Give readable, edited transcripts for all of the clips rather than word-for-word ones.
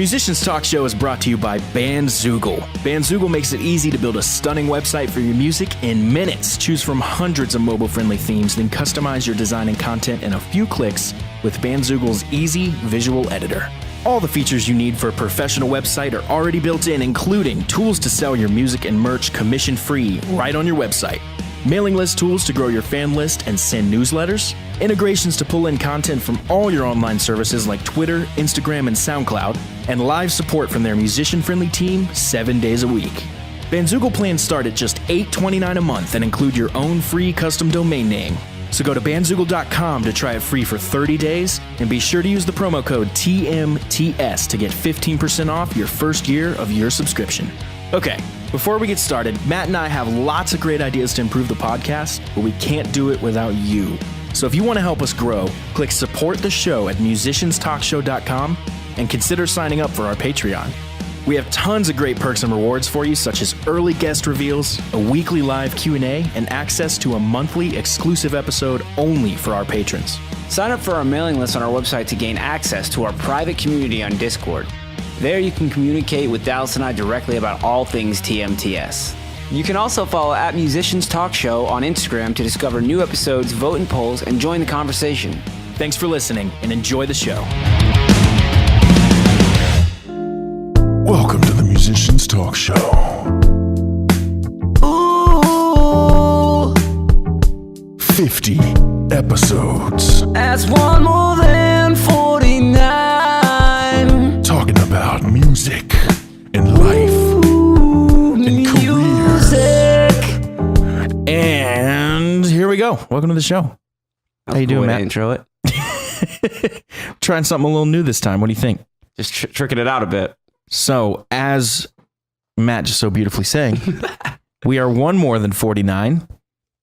Musicians Talk Show is brought to you by Bandzoogle. Bandzoogle makes it easy to build a stunning website for your music in minutes. Choose from hundreds of mobile-friendly themes, then customize your design and content in a few clicks with Bandzoogle's easy visual editor. All the features you need for a professional website are already built in, including tools to sell your music and merch commission-free right on your website, mailing list tools to grow your fan list and send newsletters, integrations to pull in content from all your online services like Twitter, Instagram, and SoundCloud, and live support from their musician-friendly team 7 days a week. Bandzoogle plans start at just $8.29 a month and include your own free custom domain name. So go to bandzoogle.com to try it free for 30 days, and be sure to use the promo code TMTS to get 15% off your first year of your subscription. Okay, before we get started, Matt and I have lots of great ideas to improve the podcast, but we can't do it without you. So if you want to help us grow, click support the show at musicianstalkshow.com and consider signing up for our Patreon. We have tons of great perks and rewards for you, such as early guest reveals, a weekly live Q&A, and access to a monthly exclusive episode only for our patrons. Sign up for our mailing list on our website to gain access to our private community on Discord. There you can communicate with Dallas and I directly about all things TMTS. You can also follow at Musicians Talk Show on Instagram to discover new episodes, vote in polls, and join the conversation. Thanks for listening, and enjoy the show. Welcome to the Musicians Talk Show. Ooh, 50 episodes. that's one more than 49. Talking about music and life and career. And here we go. Welcome to the show. How you doing, Matt? Intro it. Trying something a little new this time. What do you think? Just tricking it out a bit. So, as Matt just so beautifully saying, we are one more than 49.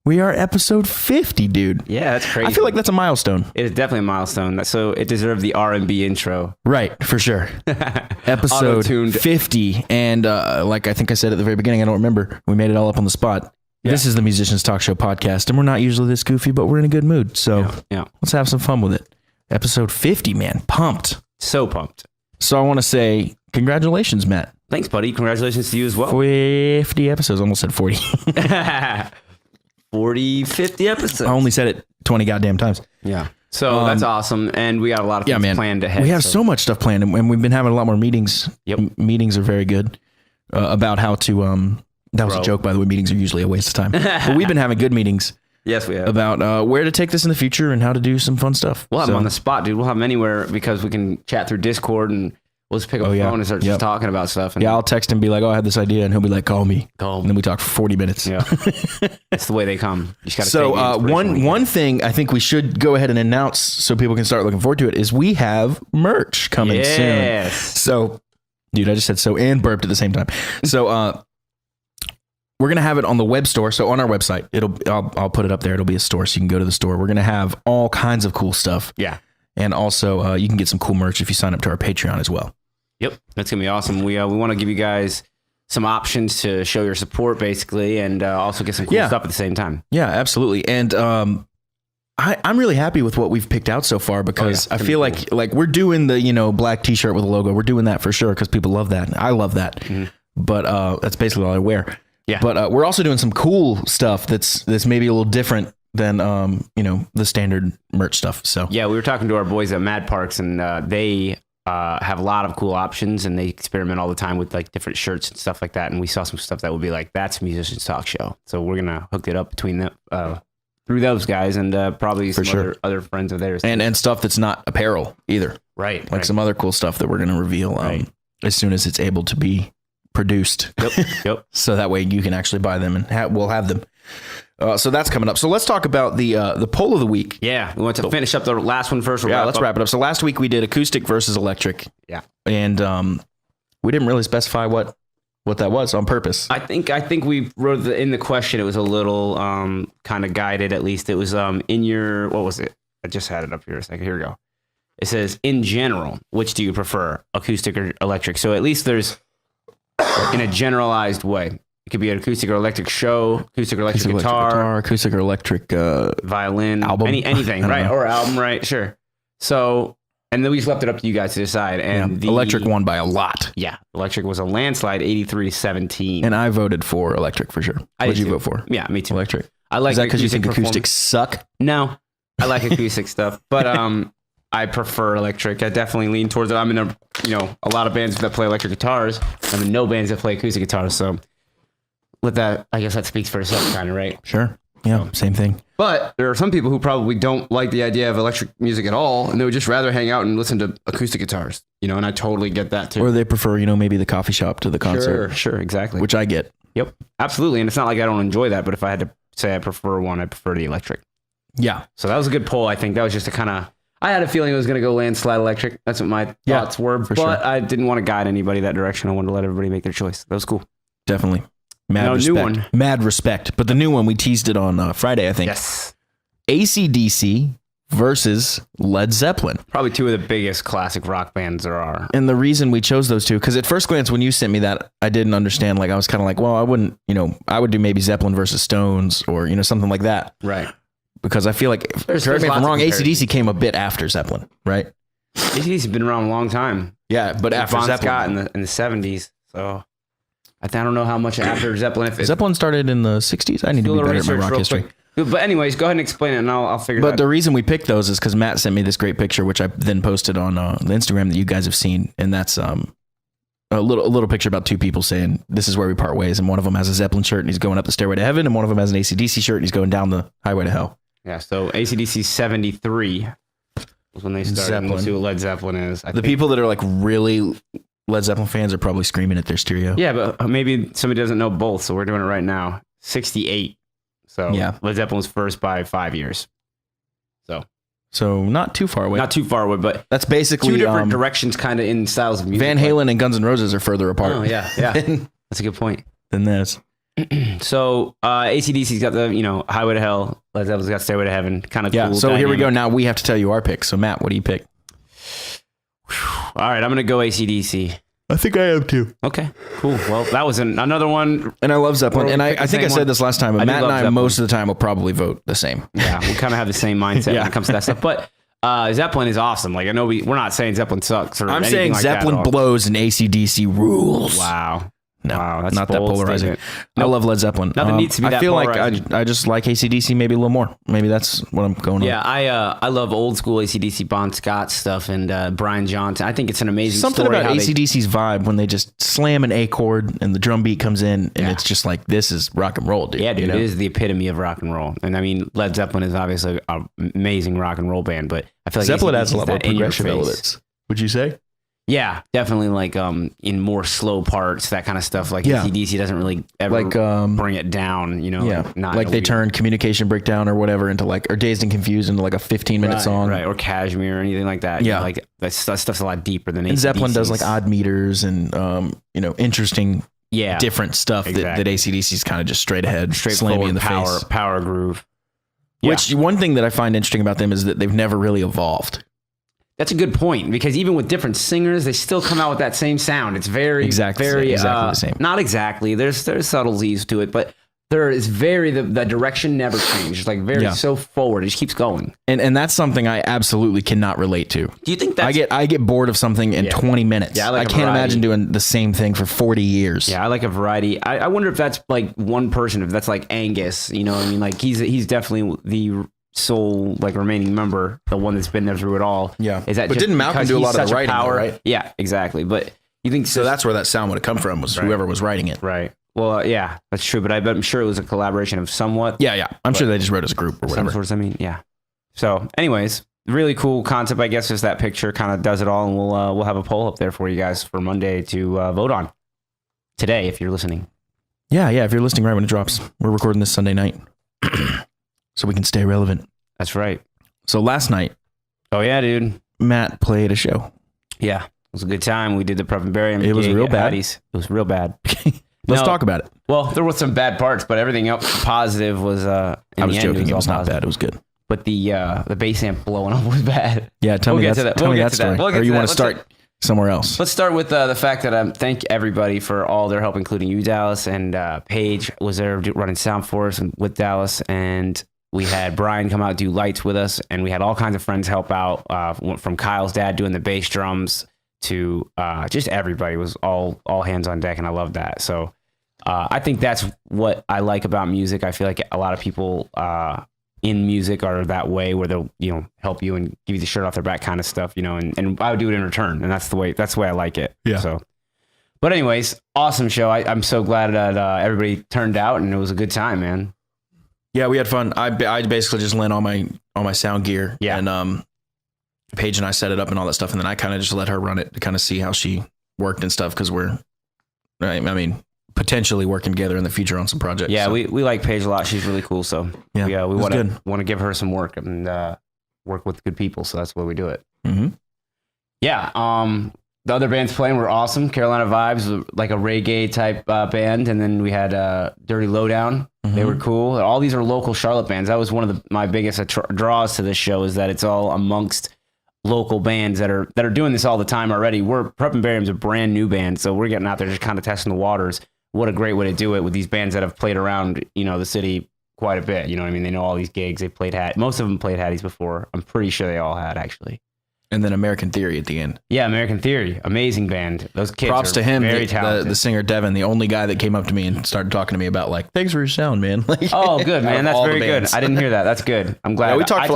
We are episode 50, dude. Yeah, that's crazy. I feel like that's a milestone. It is definitely a milestone. So it deserved the R&B intro. Right, for sure. Episode Auto-tuned. 50. And like I think I said at the very beginning, I don't remember. We made it all up on the spot. Yeah. This is the Musicians Talk Show podcast, and we're not usually this goofy, but we're in a good mood. So Yeah. let's have some fun with it. Episode 50, man. Pumped. So pumped. So I want to say congratulations, Matt. Thanks, buddy. Congratulations to you as well. 50 episodes. Almost said 40. 50 episodes. I only said it 20 goddamn times. Yeah. So that's awesome. And we got a lot of things planned ahead. We have so much stuff planned, and we've been having a lot more meetings. Yep. Meetings are very good about how to... that was a joke, by the way. Meetings are usually a waste of time. But we've been having good meetings. Yes, we have. About where to take this in the future and how to do some fun stuff. We'll have them on the spot, dude. We'll have them anywhere because we can chat through Discord and we'll just pick up the phone and start just talking about stuff. And I'll text him and be like, oh, I had this idea. And he'll be like, call me. And then we talk for 40 minutes. Yeah. That's the way they come. You just gotta So one thing I think we should go ahead and announce so people can start looking forward to it is we have merch coming soon. So, dude, I just said so and burped at the same time. So, we're going to have it on the web store. So on our website, I'll put it up there. It'll be a store. So you can go to the store. We're going to have all kinds of cool stuff. Yeah. And also you can get some cool merch if you sign up to our Patreon as well. Yep. That's going to be awesome. We want to give you guys some options to show your support basically. And also get some cool stuff at the same time. Yeah, absolutely. And I'm really happy with what we've picked out so far because I feel like we're doing the, black t-shirt with a logo. We're doing that for sure. Cause people love that. I love that, but that's basically all I wear. Yeah. But we're also doing some cool stuff that's maybe a little different than the standard merch stuff. So yeah, we were talking to our boys at Mad Parks, and they have a lot of cool options, and they experiment all the time with like different shirts and stuff like that. And we saw some stuff that would be like, that's Musicians Talk Show. So we're gonna hook it up between them through those guys and probably some other friends of theirs, and stuff that's not apparel either. Right. Like some other cool stuff that we're gonna reveal as soon as it's able to be produced. Yep. So that way you can actually buy them and we'll have them. So that's coming up. So let's talk about the poll of the week. Yeah. We want to finish up the last one first. Let's wrap it up. So last week we did acoustic versus electric. Yeah. And we didn't really specify what that was on purpose. I think we wrote in the question, it was a little kind of guided, at least. It was in your, what was it? I just had it up here a second. Here we go. It says, in general, which do you prefer, acoustic or electric? So at least there's, in a generalized way, it could be an acoustic or electric show, acoustic or electric guitar, acoustic or electric violin, album, anything, right? Or album, right? Sure. So, And then we just left it up to you guys to decide. And the Electric won by a lot. Yeah, Electric was a landslide, 83-17. And I voted for Electric for sure. I What'd did you too. vote for? Yeah, me too. Electric. I like. Is that because you think performance. acoustics suck? No, I like acoustic stuff, but I prefer Electric. I definitely lean towards it. I'm in a lot of bands that play electric guitars. I'm in no bands that play acoustic guitars. So with that, I guess that speaks for itself, kind of, right? Sure. Yeah, same thing. But there are some people who probably don't like the idea of electric music at all, and they would just rather hang out and listen to acoustic guitars, and I totally get that too. Or they prefer, maybe the coffee shop to the concert, Sure, exactly. which I get. Yep, absolutely. And it's not like I don't enjoy that, but if I had to say I prefer one, I prefer the Electric. Yeah. So that was a good poll. I think that was just a kind of. I had a feeling it was going to go landslide Electric. That's what my thoughts were, but sure. I didn't want to guide anybody that direction. I wanted to let everybody make their choice. That was cool. Definitely. Mad Now, respect. new one. Mad respect. But the new one, we teased it on Friday, I think. Yes. AC/DC versus Led Zeppelin. Probably two of the biggest classic rock bands there are. And the reason we chose those two, because at first glance, when you sent me that, I didn't understand. Like, I was kind of like, well, I wouldn't, I would do maybe Zeppelin versus Stones or, something like that. Right. Because I feel like, correct me if lots I'm of wrong, comparisons. AC/DC came a bit after Zeppelin, right? AC/DC's been around a long time. Yeah, but after Bon Zeppelin. Scott in the 70s. So I don't know how much after Zeppelin. If Zeppelin started in the 60s. I need to be better at my rock history. But anyways, go ahead and explain it, and I'll figure it But out. the reason we picked those is because Matt sent me this great picture, which I then posted on the Instagram that you guys have seen, and that's a little picture about two people saying this is where we part ways, and one of them has a Zeppelin shirt and he's going up the stairway to heaven, and one of them has an AC/DC shirt and he's going down the highway to hell. Yeah, so AC/DC 73 was when they started. Zeppelin. We'll see what Led Zeppelin is. I The think. people that are like really Led Zeppelin fans are probably screaming at their stereo. Yeah, but maybe somebody doesn't know both, so we're doing it right now. 68. So Yeah. Led Zeppelin was first by 5 years. So not too far away. Not too far away, but That's basically two different directions kind of in styles of music. Van Halen and Guns N' Roses are further apart. Oh, yeah. That's a good point. than this. So AC/DC's got the, Highway to Hell. Led Zeppelin's got Stairway to Heaven. Kind of Yeah. cool. So here we go. dynamic. Now we have to tell you our picks. So Matt, what do you pick? All right, I'm going to go AC/DC. I think I am too. Okay, cool. Well, that was another one. And I love Zeppelin. We're And picking I think the I same said one. this last time, but I do Matt and love I Zeppelin. most of the time will probably vote the same. Yeah, we kind of have the same mindset Yeah. when it comes to that stuff. But Zeppelin is awesome. Like, I know we're not saying Zeppelin sucks or I'm anything saying like that at Zeppelin all. blows and AC/DC rules. Wow. No, Wow, that's not that bold polarizing. statement. I love Led Zeppelin. Nothing needs to be I that feel like polarizing. I just like AC/DC maybe a little more. Maybe that's what I'm going Yeah, on. I love old school AC/DC Bon Scott stuff and Brian Johnson. I think it's an amazing Something story about how they- AC/DC's vibe when they just slam an A chord and the drum beat comes in and Yeah. it's just like, this is rock and roll, dude. Yeah, dude, you know? it is the epitome of rock and roll. And I mean, Led Zeppelin is obviously an amazing rock and roll band, but I feel like Zeppelin AC/DC has a lot is more that in your progressive face. elements. Would you say? Yeah, definitely like in more slow parts, that kind of stuff. Like Yeah. AC/DC doesn't really ever Like, bring it down, Yeah, like, not like in a they weird- turn Communication Breakdown or whatever into like, or Dazed and Confused into like a 15-minute song. right? Or Cashmere or anything like that. Yeah. Like that stuff's a lot deeper than And Zeppelin does AC/DC's. like odd meters and interesting, yeah, different stuff that exactly. AC/DC's kind of just straight ahead, slammy straightforward in the power face. power groove. Which one thing that I find interesting about them is that they've never really evolved. That's a good point, because even with different singers, they still come out with that same sound. It's very Exactly very the same. Not exactly. There's subtleties to it, but there is the direction never changed. It's like very so forward. It just keeps going. And that's something I absolutely cannot relate to. Do you think that's I get bored of something in 20 minutes. Yeah, I like I a can't variety. imagine doing the same thing for 40 years. Yeah, I like a variety. I wonder if that's like one person, if that's like Angus, you know what I mean? Like he's definitely the sole like remaining member, the one that's been there through it all. Yeah. Is that But just didn't Malcolm because do a he's lot of the such writing though, power? right? Yeah, exactly. But you think So that's where that sound would have come from, was whoever was writing it. right. Well, yeah, that's true. But I'm sure it was a collaboration of somewhat. Yeah. I'm sure they just wrote as a group or Some whatever. sorts. I mean, yeah. So, anyways, really cool concept. I guess just that picture kind of does it all, and we'll have a poll up there for you guys for Monday to vote on today if you're listening. Yeah. If you're listening right when it drops, we're recording this Sunday night, so we can stay relevant. That's right. So last night, Oh yeah, dude. Matt played a show. Yeah, it was a good time. We did the Prep and Bury. It was real bad. It was real bad. Let's No. talk about it. Well, there were some bad parts, but everything else positive was. In I was the end, joking. It was all not positive. bad. It was good. But the bass amp blowing up was bad. Yeah. Tell We'll me get to that. that. Tell We'll me get that to story. that. We'll get Or to you that. want to Let's start somewhere else? Let's start with the fact that thank everybody for all their help, including you, Dallas, and Paige was there running sound for us and with Dallas, and We had Brian come out do lights with us, and we had all kinds of friends help out. From Kyle's dad doing the bass drums to just everybody was all hands on deck, and I love that. So I think that's what I like about music. I feel like a lot of people in music are that way, where they'll help you and give you the shirt off their back kind of stuff, and I would do it in return, and that's the way I like it. Yeah. So, but anyways, awesome show. I'm so glad that everybody turned out, and it was a good time, man. Yeah, we had fun. I basically just lent all my sound gear. Yeah. And Paige and I set it up and all that stuff, and then I kind of just let her run it to kind of see how she worked and stuff, because we're, potentially working together in the future on some projects. Yeah, so. we like Paige a lot. She's really cool. So Yeah, we it was want to give her some work and work with good people. So that's why we do it. Mm-hmm. Yeah. The other bands playing were awesome. Carolina Vibes, like a reggae type band, and then we had Dirty Lowdown. They were cool. All these are local Charlotte bands. That was one of my biggest draws to this show, is that it's all amongst local bands that are doing this all the time already. Prep and Barium's a brand new band, so we're getting out there just kind of testing the waters. What a great way to do it with these bands that have played around, the city quite a bit. You know what I mean? They know all these gigs. They played most of them played Hattie's before. I'm pretty sure they all had, actually. And then American Theory at the end. Yeah, American Theory, amazing band. Those kids Props are to him, very talented. the singer Devin, the only guy that came up to me and started talking to me about thanks for your sound, man. Oh, good, man. That's very good. Bands. I didn't hear that. That's good. I'm glad. Yeah, we talked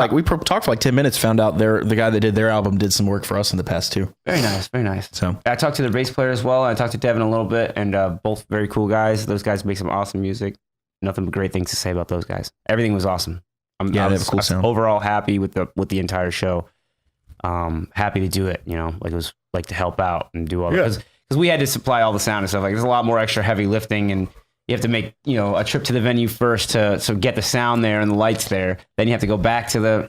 for like 10 minutes. Found out the guy that did their album did some work for us in the past too. Very nice, very nice. So I talked to their bass player as well. I talked to Devin a little bit, and both very cool guys. Those guys make some awesome music. Nothing but great things to say about those guys. Everything was awesome. I they have a cool sound. Overall happy with the entire show. Happy to do it, like it was like to help out and do all that, because we had to supply all the sound and stuff. Like there's a lot more extra heavy lifting, and you have to make a trip to the venue first to get the sound there and the lights there. Then you have to go back to the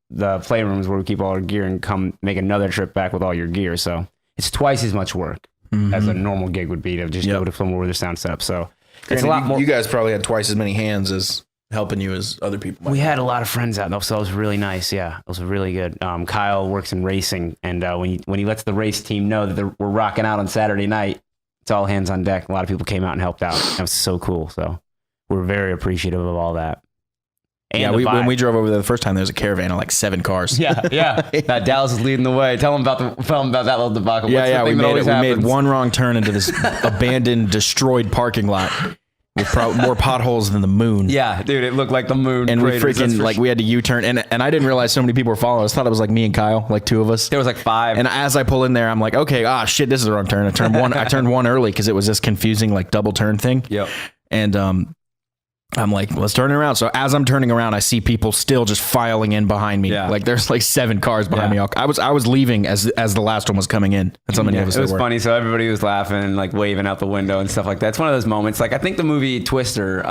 the playrooms where we keep all our gear and come make another trip back with all your gear. So it's twice as much work as a normal gig would be to just go to somewhere with the sound set up. So it's a lot more. You guys probably had twice as many hands as helping you as other people. We had a lot of friends out though, so it was really nice. Yeah, it was really good. Kyle works in racing, and when he lets the race team know that we're rocking out on Saturday night, it's all hands on deck. A lot of people came out and helped out. That was so cool. So we're very appreciative of all that. And when we drove over there the first time, there was a caravan of like 7 cars. Yeah. That Dallas is leading the way. Tell them about that little debacle. We made one wrong turn into this abandoned, destroyed parking lot with more potholes than the moon. Yeah, dude, it looked like the moon. And we freaking we had to U-turn, and I didn't realize so many people were following us. I thought it was like me and Kyle, like 2 of us. There was like 5. And as I pull in there, I'm like, okay, shit, this is the wrong turn. I turned one early because it was this confusing like double turn thing. Yep. And I'm like, let's turn it around. So as I'm turning around, I see people still just filing in behind me. Yeah. Like there's like 7 cars behind me. I was leaving as the last one was coming in. That's how many of us it was there were. Funny. So everybody was laughing and like waving out the window and stuff like that. It's one of those moments. Like I think the movie Twister,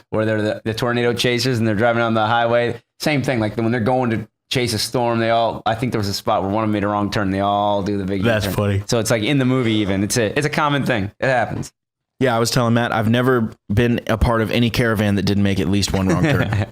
where they're the tornado chasers and they're driving on the highway. Same thing. Like when they're going to chase a storm, I think there was a spot where one of them made a wrong turn. They all do the big. That's turn. funny. So it's like in the movie even. It's a common thing. It happens. Yeah, I was telling Matt, I've never been a part of any caravan that didn't make at least one wrong turn,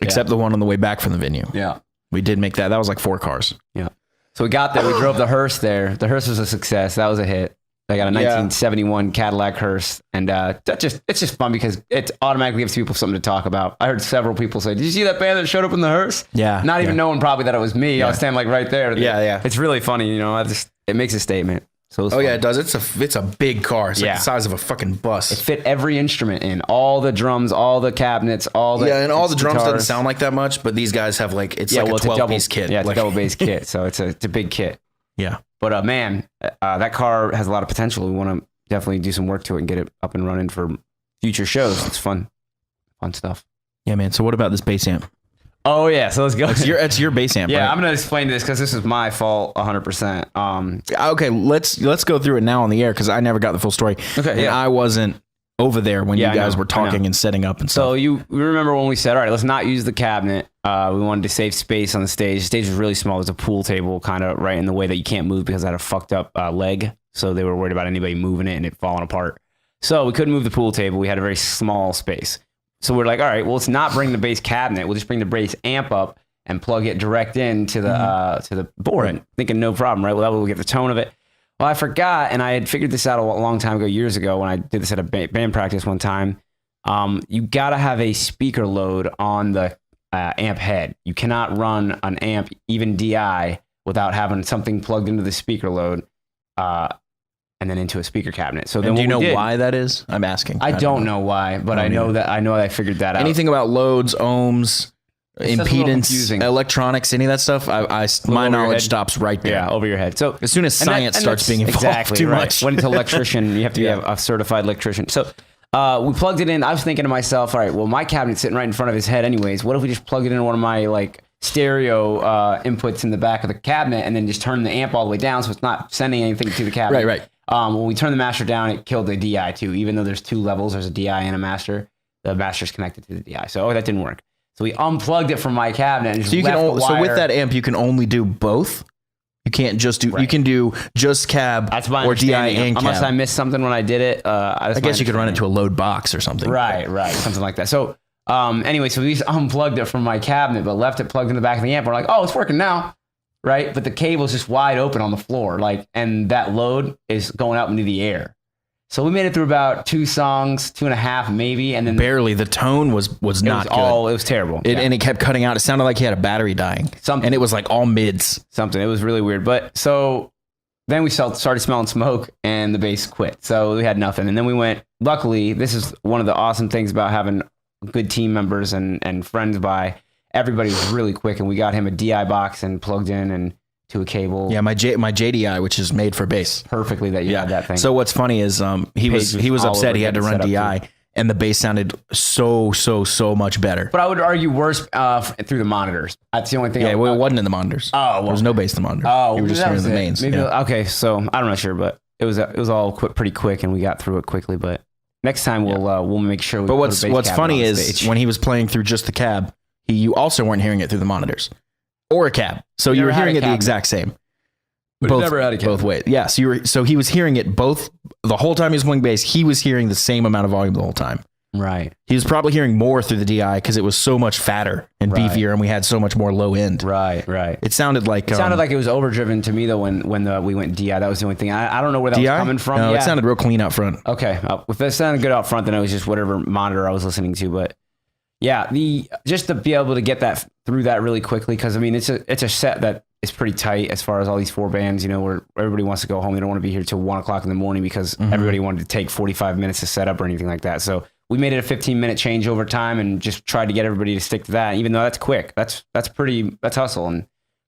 except the one on the way back from the venue. Yeah. We did make that. That was like 4 cars. Yeah. So we got there. We drove the hearse there. The hearse was a success. That was a hit. I got a 1971 Cadillac hearse. And it's just fun because it automatically gives people something to talk about. I heard several people say, did you see that band that showed up in the hearse? Yeah. Not even knowing probably that it was me. I was standing like right there. Yeah. It's really funny. It makes a statement. So yeah, it does. It's a big car. It's like the size of a fucking bus. It fit every instrument in, all the drums, all the cabinets, all the and all the drums guitars. doesn't sound like that much, but these guys have like it's like a 12-piece kit. Yeah, it's like, a double bass kit, so it's a big kit. Yeah, but man, that car has a lot of potential. We want to definitely do some work to it and get it up and running for future shows. It's fun stuff. Yeah, man. So what about this bass amp? Oh yeah, so let's go. It's your bass amp. Yeah, right? I'm gonna explain this because this is my fault 100%. Okay, let's go through it now on the air because I never got the full story. Okay, and I wasn't over there when you guys were talking and setting up and stuff. So you remember when we said, all right, let's not use the cabinet. We wanted to save space on the stage. The stage was really small. There's a pool table kind of right in the way that you can't move because I had a fucked up leg. So they were worried about anybody moving it and it falling apart. So we couldn't move the pool table. We had a very small space. So we're like, all right, well, let's not bring the bass cabinet. We'll just bring the bass amp up and plug it direct into the board. Right. Thinking no problem, right? Well, that way we'll get the tone of it. Well, I forgot, and I had figured this out a long time ago, years ago, when I did this at a band practice one time. You got to have a speaker load on the amp head. You cannot run an amp, even DI, without having something plugged into the speaker load and then into a speaker cabinet. So then And do you what we know did- why that is? I'm asking. I don't know why, but I know that I figured that out. Anything about loads, ohms, It's just a little impedance, confusing. electronics, any of that stuff, my over your knowledge head. stops right there. Yeah, over your head. So As soon as science starts being involved exactly too right. much. When it's electrician, you have to be Yeah. a certified electrician. So we plugged it in. I was thinking to myself, all right, well, my cabinet's sitting right in front of his head anyways. What if we just plug it in one of my like stereo inputs in the back of the cabinet and then just turn the amp all the way down so it's not sending anything to the cabinet? Right. When we turn the master down, it killed the DI too. Even though there's 2 levels, there's a DI and a master. The master's connected to the DI. So that didn't work. So we unplugged it from my cabinet and just So you can left the only, so with wire- that amp, you can only do both. You can't just do. You Right. can do just cab That's my or DI understanding. and Unless cab. I missed something when I did it. I guess you could run it to a load box or something. Right, something like that. So anyway, so we just unplugged it from my cabinet, but left it plugged in the back of the amp. We're like, oh, it's working now, right? But the cable's just wide open on the floor, like, and that load is going out into the air. So we made it through about 2 songs, 2.5 maybe, and then Barely. The tone was it was not good. it was terrible. It, Yeah. And it kept cutting out. It sounded like he had a battery dying. Something. And it was like all mids. Something. It was really weird. But so then we started smelling smoke and the bass quit. So we had nothing. And then we went, luckily, this is one of the awesome things about having good team members and friends by. Everybody was really quick and we got him a DI box and plugged in and to a cable. Yeah, my JDI, which is made for bass. Perfectly that you had that thing. So what's funny is he was Page was all upset over he had to getting run set up DI, and the bass sounded so much better. but I would argue worse through the monitors. That's the only thing. Yeah, well, it wasn't in the monitors. Oh, There was no bass in the monitor. Oh, you were just that hearing was the it. mains. Maybe, Yeah. Okay, so I'm not sure, but it was all pretty quick, and we got through it quickly. But next time we'll make sure. But what's funny is when he was playing through just the cab, you also weren't hearing it through the monitors or a cab. So you were never had hearing a it the cab. exact same. But he never had a cab. both ways. Yeah, so he was hearing it both the whole time he was playing bass. He was hearing the same amount of volume the whole time. right, He was probably hearing more through the DI because it was so much fatter and Right. beefier, and we had so much more low end. right. It sounded like It sounded like it was overdriven to me though when we went DI. That was the only thing. I don't know where that DI was coming from. No, Yeah. it sounded real clean out front. Okay, if that sounded good out front, then it was just whatever monitor I was listening to. But yeah, just to be able to get that through that really quickly, because I mean it's a set that is pretty tight as far as all these 4 bands. You know, where everybody wants to go home. They don't want to be here till 1:00 in the morning because everybody wanted to take 45 minutes to set up or anything like that. So we made it a 15-minute changeover time and just tried to get everybody to stick to that. Even though that's quick, that's hustle.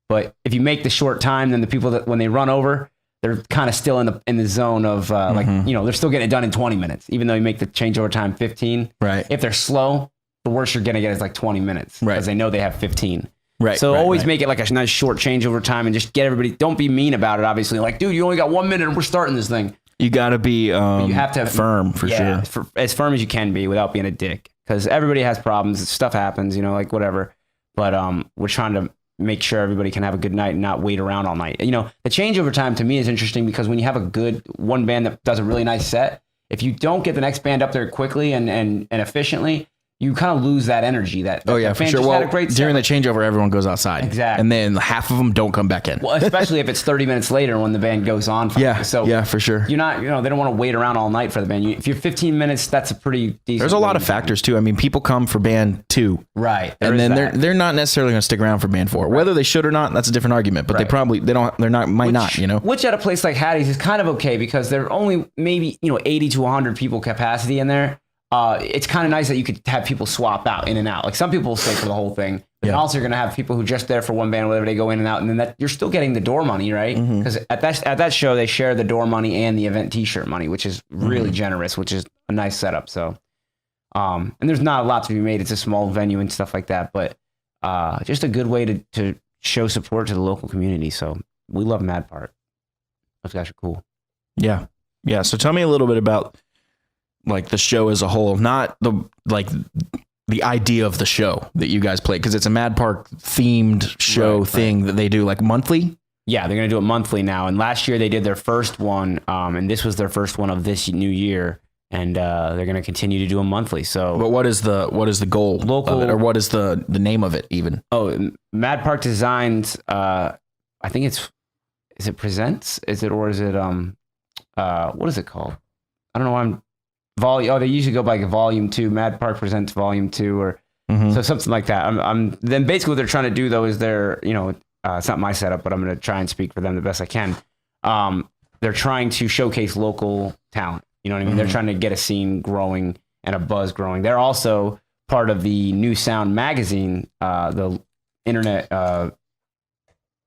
But if you make the short time, then the people that when they run over, they're kind of still in the zone of like, you know, they're still getting it done in 20 minutes, even though you make the changeover time 15. Right. If they're slow, the worst you're going to get is like 20 minutes Right. because they know they have 15. Right. So right, always right. make it like a nice short changeover time and just get everybody, don't be mean about it, obviously. Like, dude, you only got 1 minute and we're starting this thing. You got to be You have to firm for yeah, sure. as firm as you can be without being a dick because everybody has problems. Stuff happens, you know, like whatever. But we're trying to make sure everybody can have a good night and not wait around all night. You know, the changeover time to me is interesting because when you have a good one band that does a really nice set, if you don't get the next band up there quickly and efficiently, you kind of lose that energy. Oh yeah, the for band sure. just Well, had a great set. during the changeover, everyone goes outside. Exactly. And then half of them don't come back in. Well, especially if it's 30 minutes later when the band goes on. Yeah. So yeah, for sure. you're not, you know, they don't want to wait around all night for the band. If you're 15 minutes, that's a pretty decent. There's a lot of waiting time. factors too. I mean, people come for band 2, Right. and then they're not necessarily going to stick around for band 4. Whether they should or not, that's a different argument. But Right. might not. You know. Which at a place like Hattie's is kind of okay because there are only maybe 80 to 100 people capacity in there. It's kind of nice that you could have people swap out in and out. Like some people will stay for the whole thing, but then also you're gonna have people who are just there for one band, whatever they go in and out, and then that you're still getting the door money, right? Because at that show they share the door money and the event T-shirt money, which is really generous, which is a nice setup. So, and there's not a lot to be made. It's a small venue and stuff like that, but just a good way to show support to the local community. So we love Mad Park. Those guys are cool. Yeah. Yeah. So tell me a little bit about like the show as a whole, not the idea of the show that you guys play, because it's a Mad Park themed show thing that they do like monthly. Yeah, they're going to do it monthly now. And last year they did their first one, and this was their first one of this new year. And they're going to continue to do them monthly. So, But what is the goal Local- of it, or what is the name of it even? Mad Park Designs. I think is it Presents? Is it what is it called? I don't know why I'm volume. Oh, they usually go by volume 2. Mad Park Presents volume 2, or So something like that. Then basically what they're trying to do though is it's not my setup, but I'm going to try and speak for them the best I can. They're trying to showcase local talent. You know what I mean? They're trying to get a scene growing and a buzz growing. They're also part of the New Sound magazine, the internet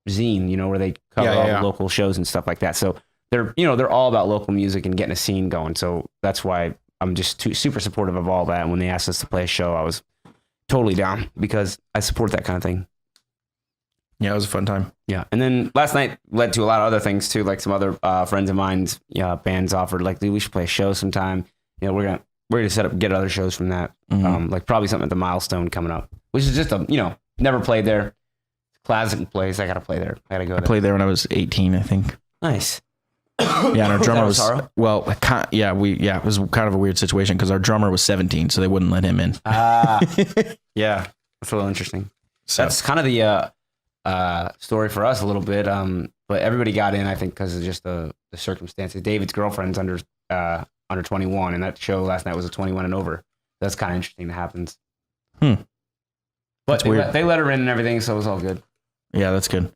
zine, where they cover all the local shows and stuff like that. So they're all about local music and getting a scene going. So that's why I'm just super supportive of all that. And when they asked us to play a show, I was totally down because I support that kind of thing. Yeah, it was a fun time. Yeah. And then last night led to a lot of other things too. Like some other friends of mine's bands offered, like, dude, we should play a show sometime. We're gonna set up, get other shows from that. Like probably something at the Milestone coming up, which is just never played there. Classic place. I gotta play there. I gotta go there. I played there when I was 18, I think. Nice. Yeah, and our drummer was Sorrow? it was kind of a weird situation because our drummer was 17, so they wouldn't let him in. Yeah, that's a little interesting. So That's kind of the story for us a little bit. But everybody got in, I think, because of just the circumstances. David's girlfriend's under 21, and that show last night was a 21 and over. That's kind of interesting that happens. But they let her in and everything, so it was all good. yeah, that's good.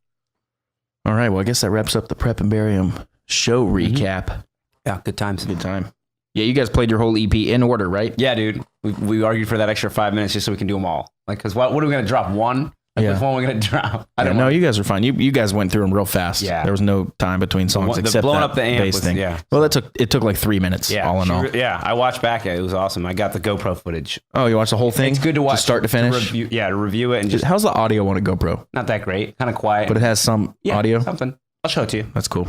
All right, well, I guess that wraps up the Prep and Barium show recap. Yeah, good times. Good time. Yeah, you guys played your whole EP in order, right? Yeah, dude. We argued for that extra 5 minutes just so we can do them all. Like, because what are we going to drop? One? Yeah. Which one are we going to drop? I don't know. know. You guys were fine. You guys went through them real fast. Yeah. There was no time between songs except blowing that up the amp bass was, thing. yeah. Well, it took like 3 minutes all in all. Yeah, I watched back. It was awesome. I got the GoPro footage. Oh, you watched the whole thing? It's good to watch. Start to finish? To review it and just How's the audio on a GoPro? not that great. Kind of quiet. But it has some audio? Something. I'll show it to you. That's cool.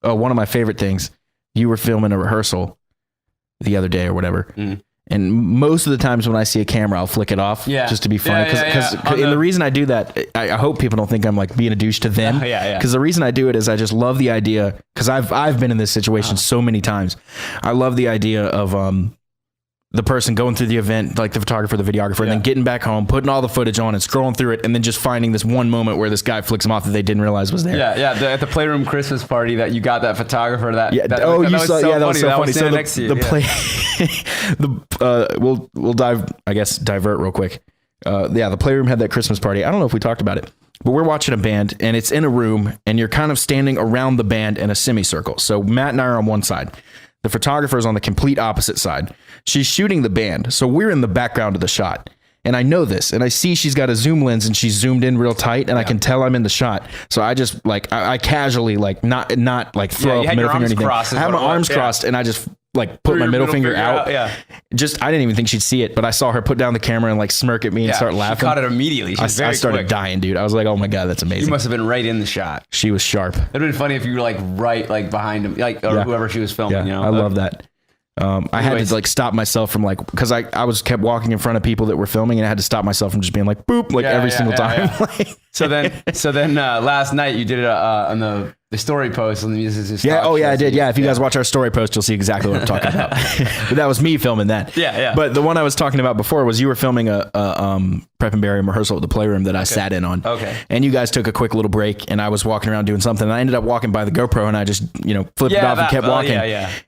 Oh, one of my favorite things, you were filming a rehearsal the other day or whatever. And most of the times when I see a camera, I'll flick it off just to be funny. And the reason I do that, I hope people don't think I'm like being a douche to them. Because the reason I do it is I just love the idea, because I've been in this situation so many times. I love the idea of the person going through the event, like the photographer, the videographer, and then getting back home, putting all the footage on and scrolling through it, and then just finding this one moment where this guy flicks them off that they didn't realize was there. At the Playroom Christmas party that you got that photographer that. Yeah. That was so funny. So next to you. We'll divert real quick. The Playroom had that Christmas party. I don't know if we talked about it, but we're watching a band and it's in a room and you're kind of standing around the band in a semicircle. So Matt and I are on one side. The photographer is on the complete opposite side. She's shooting the band. So we're in the background of the shot. And I know this, and I see she's got a zoom lens and she's zoomed in real tight, and I can tell I'm in the shot. So I just I casually not like throw up middle finger or anything. I have my arms crossed and I just like put my middle finger out. I didn't even think she'd see it, but I saw her put down the camera and like smirk at me and start laughing. She caught it immediately. I started dying, dude. I was like, oh my God, that's amazing. You must have been right in the shot. She was sharp. It'd been funny if you were like right like behind him, like or whoever she was filming. I love that. I had to like stop myself from like, because I kept walking in front of people that were filming, and I had to stop myself from just being like boop every single time. So then last night you did it on the story post on the music. I did. Yeah, if you guys watch our story post, you'll see exactly what I'm talking about. But that was me filming that. Yeah. But the one I was talking about before was you were filming a Prep and Barium rehearsal at the Playroom that I sat in on. Okay. And you guys took a quick little break, and I was walking around doing something, and I ended up walking by the GoPro, and I just flipped it off and kept walking.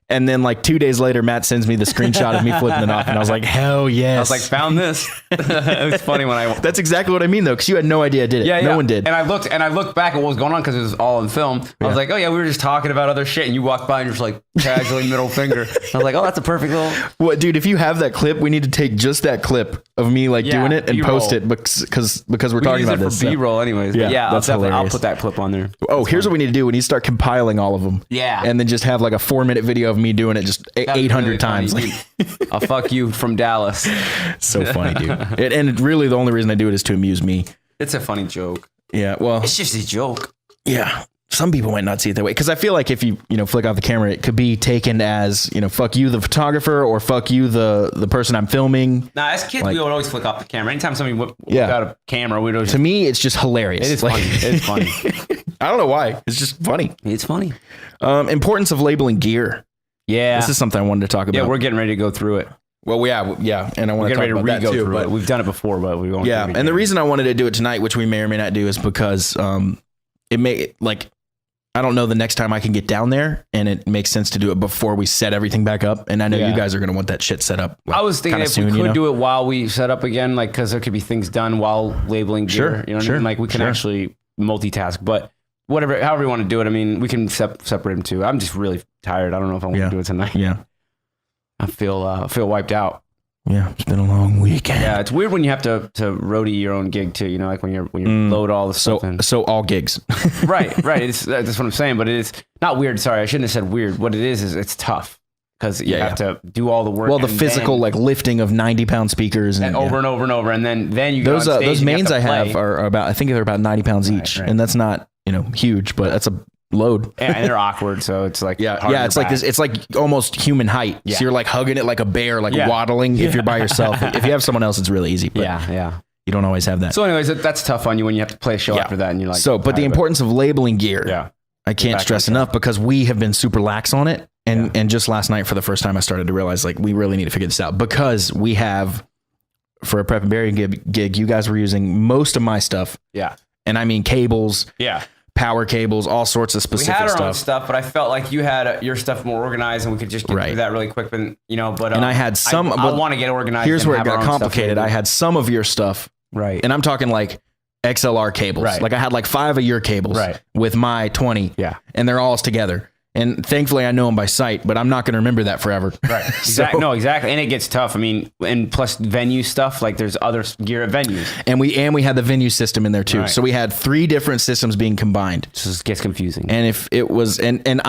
And then like 2 days later, Matt sends me the screenshot of me flipping it off, and I was like, hell yes. I was like, found this. It was funny when I. That's exactly what I mean though, because you had no idea I did it. No one did. And I looked back at what was going on because it was all in film. I was like, oh yeah, we were just talking about other shit, and you walked by and you're just like casually middle finger. I was like, oh, that's a perfect little. What, dude? If you have that clip, we need to take just that clip of me like doing it and post it because we're talking about this. For B-roll, anyways. Yeah, that's hilarious. I'll put that clip on there. Oh, here's what we need to do. We need to start compiling all of them. Yeah. And then just have like a 4-minute video of me doing it just 800 really times. I'll fuck you from Dallas. So funny, dude. And really the only reason I do it is to amuse me. It's a funny joke. Yeah, well. It's just a joke. Yeah. Some people might not see it that way, because I feel like if you flick off the camera, it could be taken as fuck you the photographer, or fuck you the person I'm filming. Nah, as kids, we would always flick off the camera. Anytime somebody whipped out a camera, we'd always. To me, it's just hilarious. It is funny. It's funny. I don't know why. It's just funny. It's funny. Importance of labeling gear. Yeah, this is something I wanted to talk about. Yeah, we're getting ready to go through it. Well, yeah, and I want to talk about that too. But we've done it before, but we won't. Yeah, and the reason I wanted to do it tonight, which we may or may not do, is because it may like. I don't know the next time I can get down there, and it makes sense to do it before we set everything back up. And I know you guys are going to want that shit set up. I was thinking if soon, we could do it while we set up again, like, because there could be things done while labeling gear. Sure, You know what I mean? Like, we can actually multitask, but whatever, however you want to do it. I mean, we can separate them too. I'm just really tired. I don't know if I want to do it tonight. Yeah. I feel wiped out. Yeah. It's been a long weekend. Yeah, it's weird when you have to roadie your own gig too. You know, like when you load all the stuff in. So all gigs. right. That's what I'm saying. But it's not weird. Sorry, I shouldn't have said weird. What it is it's tough because you have to do all the work. Well, the physical like lifting of 90-pound speakers and over and over and over, and then you those go on stage those and you mains have to I play. have are about, I think they're about 90 pounds each, and that's not huge, but that's a load. and they're awkward, so it's like it's like this. It's like almost human height. Yeah. So you're like hugging it like a bear, like waddling. If you're by yourself, if you have someone else, it's really easy. But you don't always have that. So, anyways, that's tough on you when you have to play a show after that, and you're like. So, but the importance of labeling gear, I can't stress enough because we have been super lax on it, and just last night for the first time I started to realize like we really need to figure this out because we have for a Prep and Bury gig, you guys were using most of my stuff. Yeah. And I mean cables. Yeah. Power cables, all sorts of specific stuff. We had our own stuff, but I felt like you had your stuff more organized, and we could just get through that really quick. But and I had some. I want to get organized. Here's where it got complicated. I had some of your stuff, and I'm talking like XLR cables. Like I had like 5 of your cables, with my 20, and they're all together. And thankfully, I know them by sight, but I'm not going to remember that forever. Right. No, exactly. And it gets tough. I mean, and plus venue stuff, like there's other gear at venues. And we had the venue system in there too. Right. So we had 3 different systems being combined. So it gets confusing. And if it was, and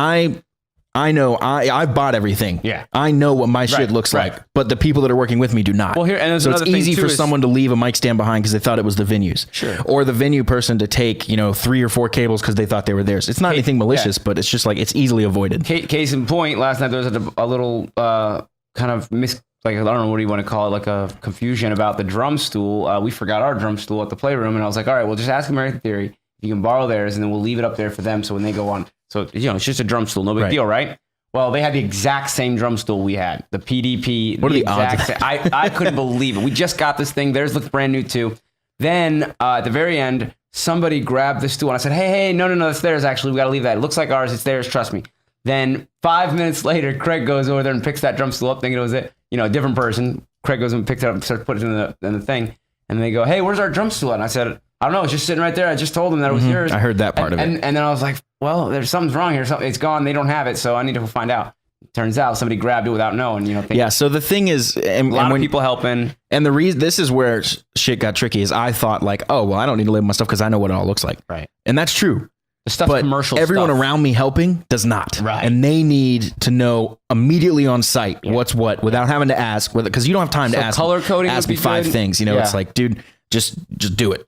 I know I've bought everything. Yeah. I know what my shit looks like, but the people that are working with me do not. Well, here, and there's so another it's easy thing too for someone to leave a mic stand behind because they thought it was the venues. Sure. Or the venue person to take, 3 or 4 cables because they thought they were theirs. It's not anything malicious, but it's just like, it's easily avoided. Case in point, last night there was a little kind of I don't know, what do you want to call it? Like a confusion about the drum stool. We forgot our drum stool at the Playroom, and I was like, all right, well, just ask American Theory. You can borrow theirs, and then we'll leave it up there for them. So when they go on, so it's just a drum stool, no big deal, right? Well, they had the exact same drum stool we had, the PDP. What are the odds? I couldn't believe it. We just got this thing. Theirs looked brand new too. Then at the very end, somebody grabbed the stool, and I said, hey, no, that's theirs. Actually, we got to leave that. It looks like ours. It's theirs. Trust me. Then 5 minutes later, Craig goes over there and picks that drum stool up, thinking it was it. A different person. Craig goes and picks it up and starts putting it in the thing. And they go, hey, where's our drum stool at? And I said, I don't know. It's just sitting right there. I just told them that it was yours. I heard that part of it. And then I was like, well, there's something's wrong here. It's gone. They don't have it. So I need to find out. Turns out somebody grabbed it without knowing, So the thing is, a lot of people helping. And the reason, this is where shit got tricky, is I thought like, oh, well, I don't need to label my stuff because I know what it all looks like. Right. And that's true. The stuff's commercial everyone stuff. around me helping does not. Right. And they need to know immediately on site what's what without having to ask, because you don't have time to ask. Color coding ask would me be 5 good. things. It's like, dude, just do it.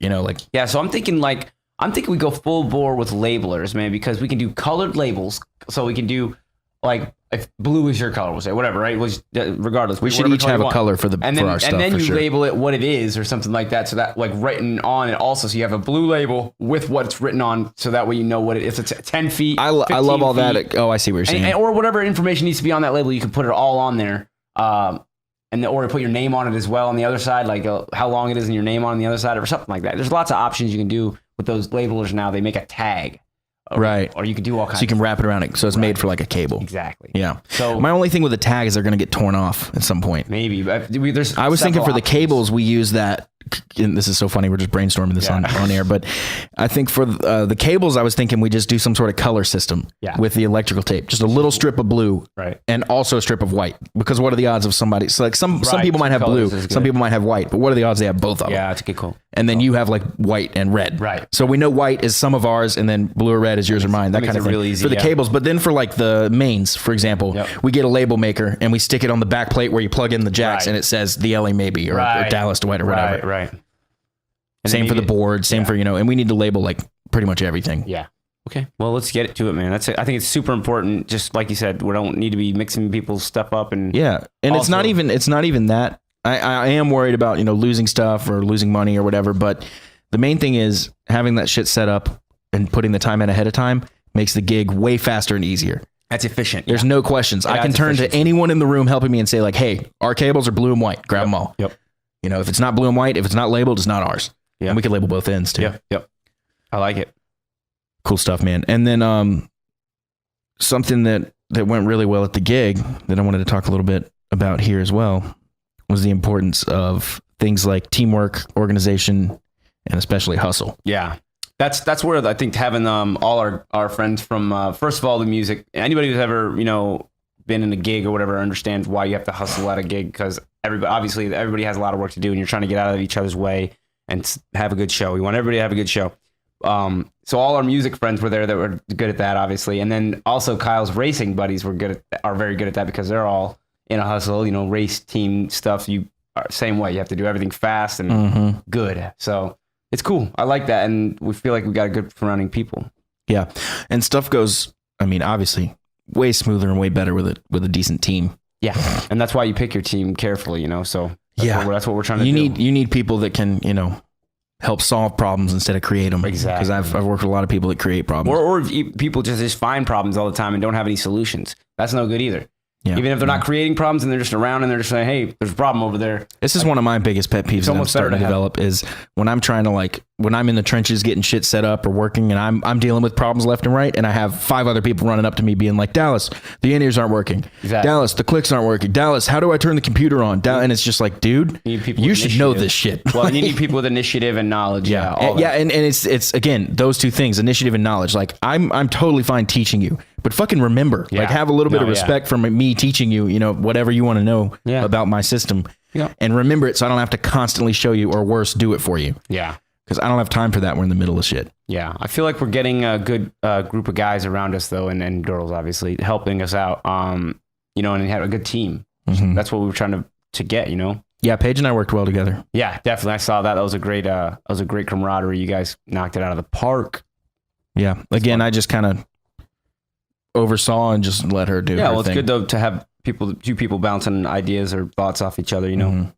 Yeah. So I'm thinking we go full bore with labelers, man, because we can do colored labels. So we can do like, if blue is your color, we'll say whatever, right? Regardless, we should each have a color for our stuff. And then you sure. label it what it is or something like that, so that like written on it also. So you have a blue label with what's written on, so that way you know what it is. It's 10 feet. I love all feet, that. Oh, I see what you're saying. or whatever information needs to be on that label, you can put it all on there. Or put your name on it as well on the other side, like how long it is and your name on the other side, or something like that. There's lots of options you can do with those labelers now. They make a tag. Right. Or you can do all kinds. So you can wrap it around it. So it's made for like a cable. Exactly. Yeah. So my only thing with the tag is they're going to get torn off at some point. Maybe. But I was thinking for the cables, we use that. And this is so funny. We're just brainstorming this on air. But I think for the cables, I was thinking we just do some sort of color system with the electrical tape. Just a little strip of blue and also a strip of white. Because what are the odds of somebody? So like some people might have blue. Some people might have white. But what are the odds they have both of them? Yeah, that's a good call. And then you have like white and red. Right. So we know white is some of ours, and then blue or red is yours or mine. That kind of thing. Really easy, for the cables. But then for like the mains, for example, we get a label maker and we stick it on the back plate where you plug in the jacks and it says the LA Maybe or Dallas Dwight or whatever. Right. Same for the board. Same for, and we need to label like pretty much everything. Yeah. Okay. Well, let's get to it, man. I think it's super important. Just like you said, we don't need to be mixing people's stuff up and and also, it's not even that. I am worried about, losing stuff or losing money or whatever. But the main thing is having that shit set up and putting the time in ahead of time makes the gig way faster and easier. That's efficient. There's no questions. I can turn to anyone in the room helping me and say like, hey, our cables are blue and white. Grab them all. Yep. If it's not blue and white, if it's not labeled, it's not ours. Yeah. And we can label both ends too. Yep. I like it. Cool stuff, man. And then something that went really well at the gig that I wanted to talk a little bit about here as well was the importance of things like teamwork, organization, and especially hustle. Yeah. That's where I think having all our friends from first of all the music, anybody who's ever been in a gig or whatever understands why you have to hustle at a gig, because everybody has a lot of work to do and you're trying to get out of each other's way and have a good show. We want everybody to have a good show. So all our music friends were there that were good at that, obviously, and then also Kyle's racing buddies are very good at that because they're all in a hustle. Race team stuff. You are same way. You have to do everything fast and good. So it's cool. I like that, and we feel like we got a good surrounding people. Yeah, and stuff goes. I mean, obviously, way smoother and way better with a decent team. Yeah, and that's why you pick your team carefully. So that's what we're trying to do. You need people that can help solve problems instead of create them. Exactly. Because I've worked with a lot of people that create problems. Or people just find problems all the time and don't have any solutions. That's no good either. Yeah. Even if they're not creating problems and they're just around and they're just saying, hey, there's a problem over there. This is one of my biggest pet peeves that I'm starting to develop is when I'm trying to when I'm in the trenches getting shit set up or working and I'm dealing with problems left and right and I have 5 other people running up to me being like, Dallas, the in-ears aren't working. Exactly. Dallas, the clicks aren't working. Dallas, how do I turn the computer on? And it's just like, dude, you should know this shit. Well, you need people with initiative and knowledge. Yeah. And it's again, those two things, initiative and knowledge. Like I'm totally fine teaching you, but fucking remember, have a little bit of respect for me teaching you, whatever you want to know about my system. Yeah. And remember it so I don't have to constantly show you or worse, do it for you. Yeah. Because I don't have time for that. We're in the middle of shit. Yeah. I feel like we're getting a good group of guys around us, though, and girls, obviously, helping us out, and have a good team. Mm-hmm. That's what we were trying to get, Yeah, Paige and I worked well together. Yeah, definitely. I saw that. That was a great camaraderie. You guys knocked it out of the park. Yeah. Again, I just kind of oversaw and just let her do her Yeah, well, it's thing. good, though, to have two people bouncing ideas or thoughts off each other,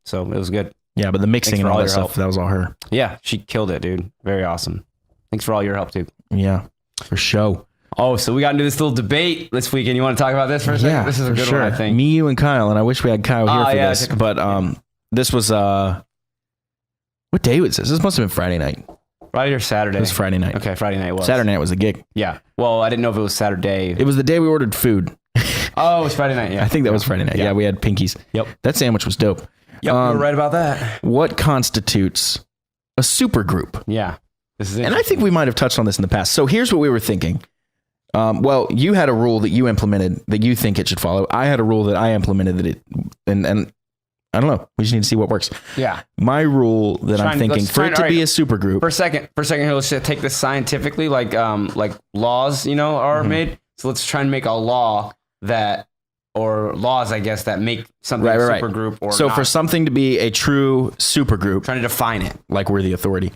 So it was good. Yeah, but the mixing Thanks and for all all that your stuff, help. that was all her. Yeah, she killed it, dude. Very awesome. Thanks for all your help, too. Yeah, for sure. Oh, so we got into this little debate this weekend. You want to talk about this for a second? Yeah, This is a for good sure. one, I think. Me, you, and Kyle, and I wish we had Kyle here for this. But this was what day was this? This must have been Friday night. Friday or Saturday? It was Friday night. Okay, Friday night was. Saturday night was the gig. Yeah. Well, I didn't know if it was Saturday. It was the day we ordered food. Oh, it was Friday night. Yeah, I think that was Friday night. Yeah, we had Pinkies. Yep. That sandwich was dope. Yep, you're right about that. What constitutes a super group? Yeah. This is And I think we might have touched on this in the past. So here's what we were thinking. Well, you had a rule that you implemented that you think it should follow. I had a rule that I implemented that it, and I don't know. We just need to see what works. Yeah. My rule that I'm thinking for it to be a super group. For a second here, let's just take this scientifically, like laws, are made. So let's try and make a law or laws, I guess, that make something a super group. Or so not. for something to be a true super group, Trying to define it. like we're the authority.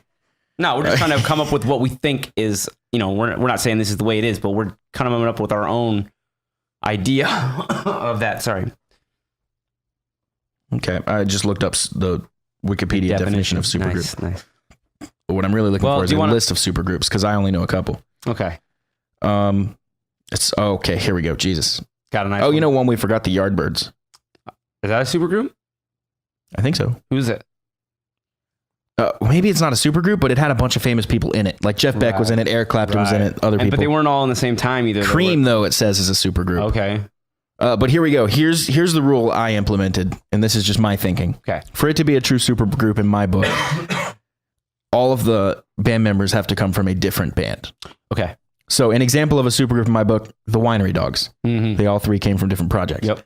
No, we're just trying to come up with what we think is, we're not saying this is the way it is, but we're kind of coming up with our own idea of that. Sorry. Okay. I just looked up the Wikipedia definition of super group. Nice. But what I'm really looking for is a list of super groups because I only know a couple. Okay. Okay. Here we go. Jesus. Got a nice one. One we forgot, the Yardbirds. Is that a super group? I think so. Who's it? Maybe it's not a super group, but it had a bunch of famous people in it. Like Jeff Beck was in it, Eric Clapton was in it, other people. But they weren't all in the same time either. Cream, though, it says is a super group. Okay. But here we go. Here's the rule I implemented, and this is just my thinking. Okay. For it to be a true super group in my book, all of the band members have to come from a different band. Okay. So an example of a super group in my book, the Winery Dogs. Mm-hmm. They all 3 came from different projects. Yep.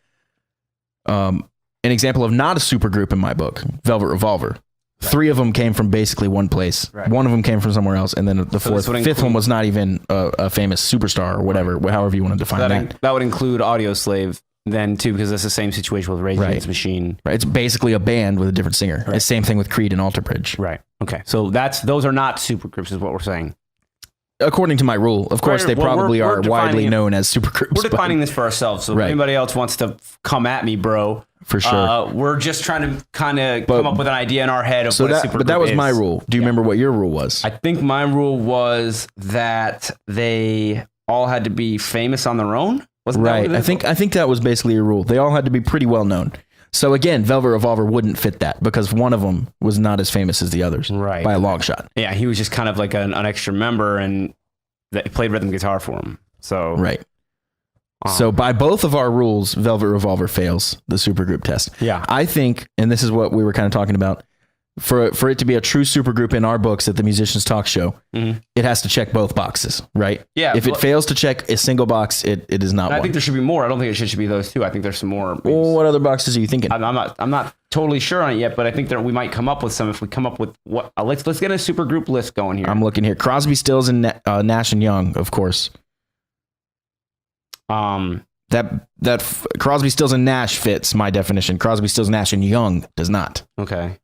An example of not a super group in my book, Velvet Revolver. 3 of them came from basically one place. Right. 1 of them came from somewhere else, and then the fifth one was not even a famous superstar or whatever, however you want to define that. That would include Audio Slave then too, because it's the same situation with Rage Against the Machine. Right. It's basically a band with a different singer. Right. It's same thing with Creed and Alter Bridge. Right. Okay. So those are not super groups, is what we're saying. According to my rule, of course, they probably are widely known as super groups. We're defining this for ourselves. So if anybody else wants to come at me, bro, for sure. We're just trying to kind of come up with an idea in our head of what a super group is. But that was my rule. Do you remember what your rule was? I think my rule was that they all had to be famous on their own. Wasn't that what it is? I think that was basically your rule. They all had to be pretty well known. So again, Velvet Revolver wouldn't fit that because one of them was not as famous as the others, by a long shot. Yeah, he was just kind of like an extra member, and that played rhythm guitar for him. So Right. So by both of our rules, Velvet Revolver fails the supergroup test. Yeah. I think, and this is what we were kind of talking about, for it to be a true supergroup in our books at the Musicians Talk Show, it has to check both boxes, right? Yeah, If it but- fails to check a single box, it is not I one. think there should be more. I don't think it should be those two. I think there's some more. Well, what other boxes are you thinking? I'm not totally sure on it yet, but I think that we might come up with some if we come up with what. Let's get a supergroup list going here. I'm looking here. Crosby, Stills, and Nash and Young, of course. That Crosby, Stills, and Nash fits my definition. Crosby, Stills, Nash, and Young does not. Okay.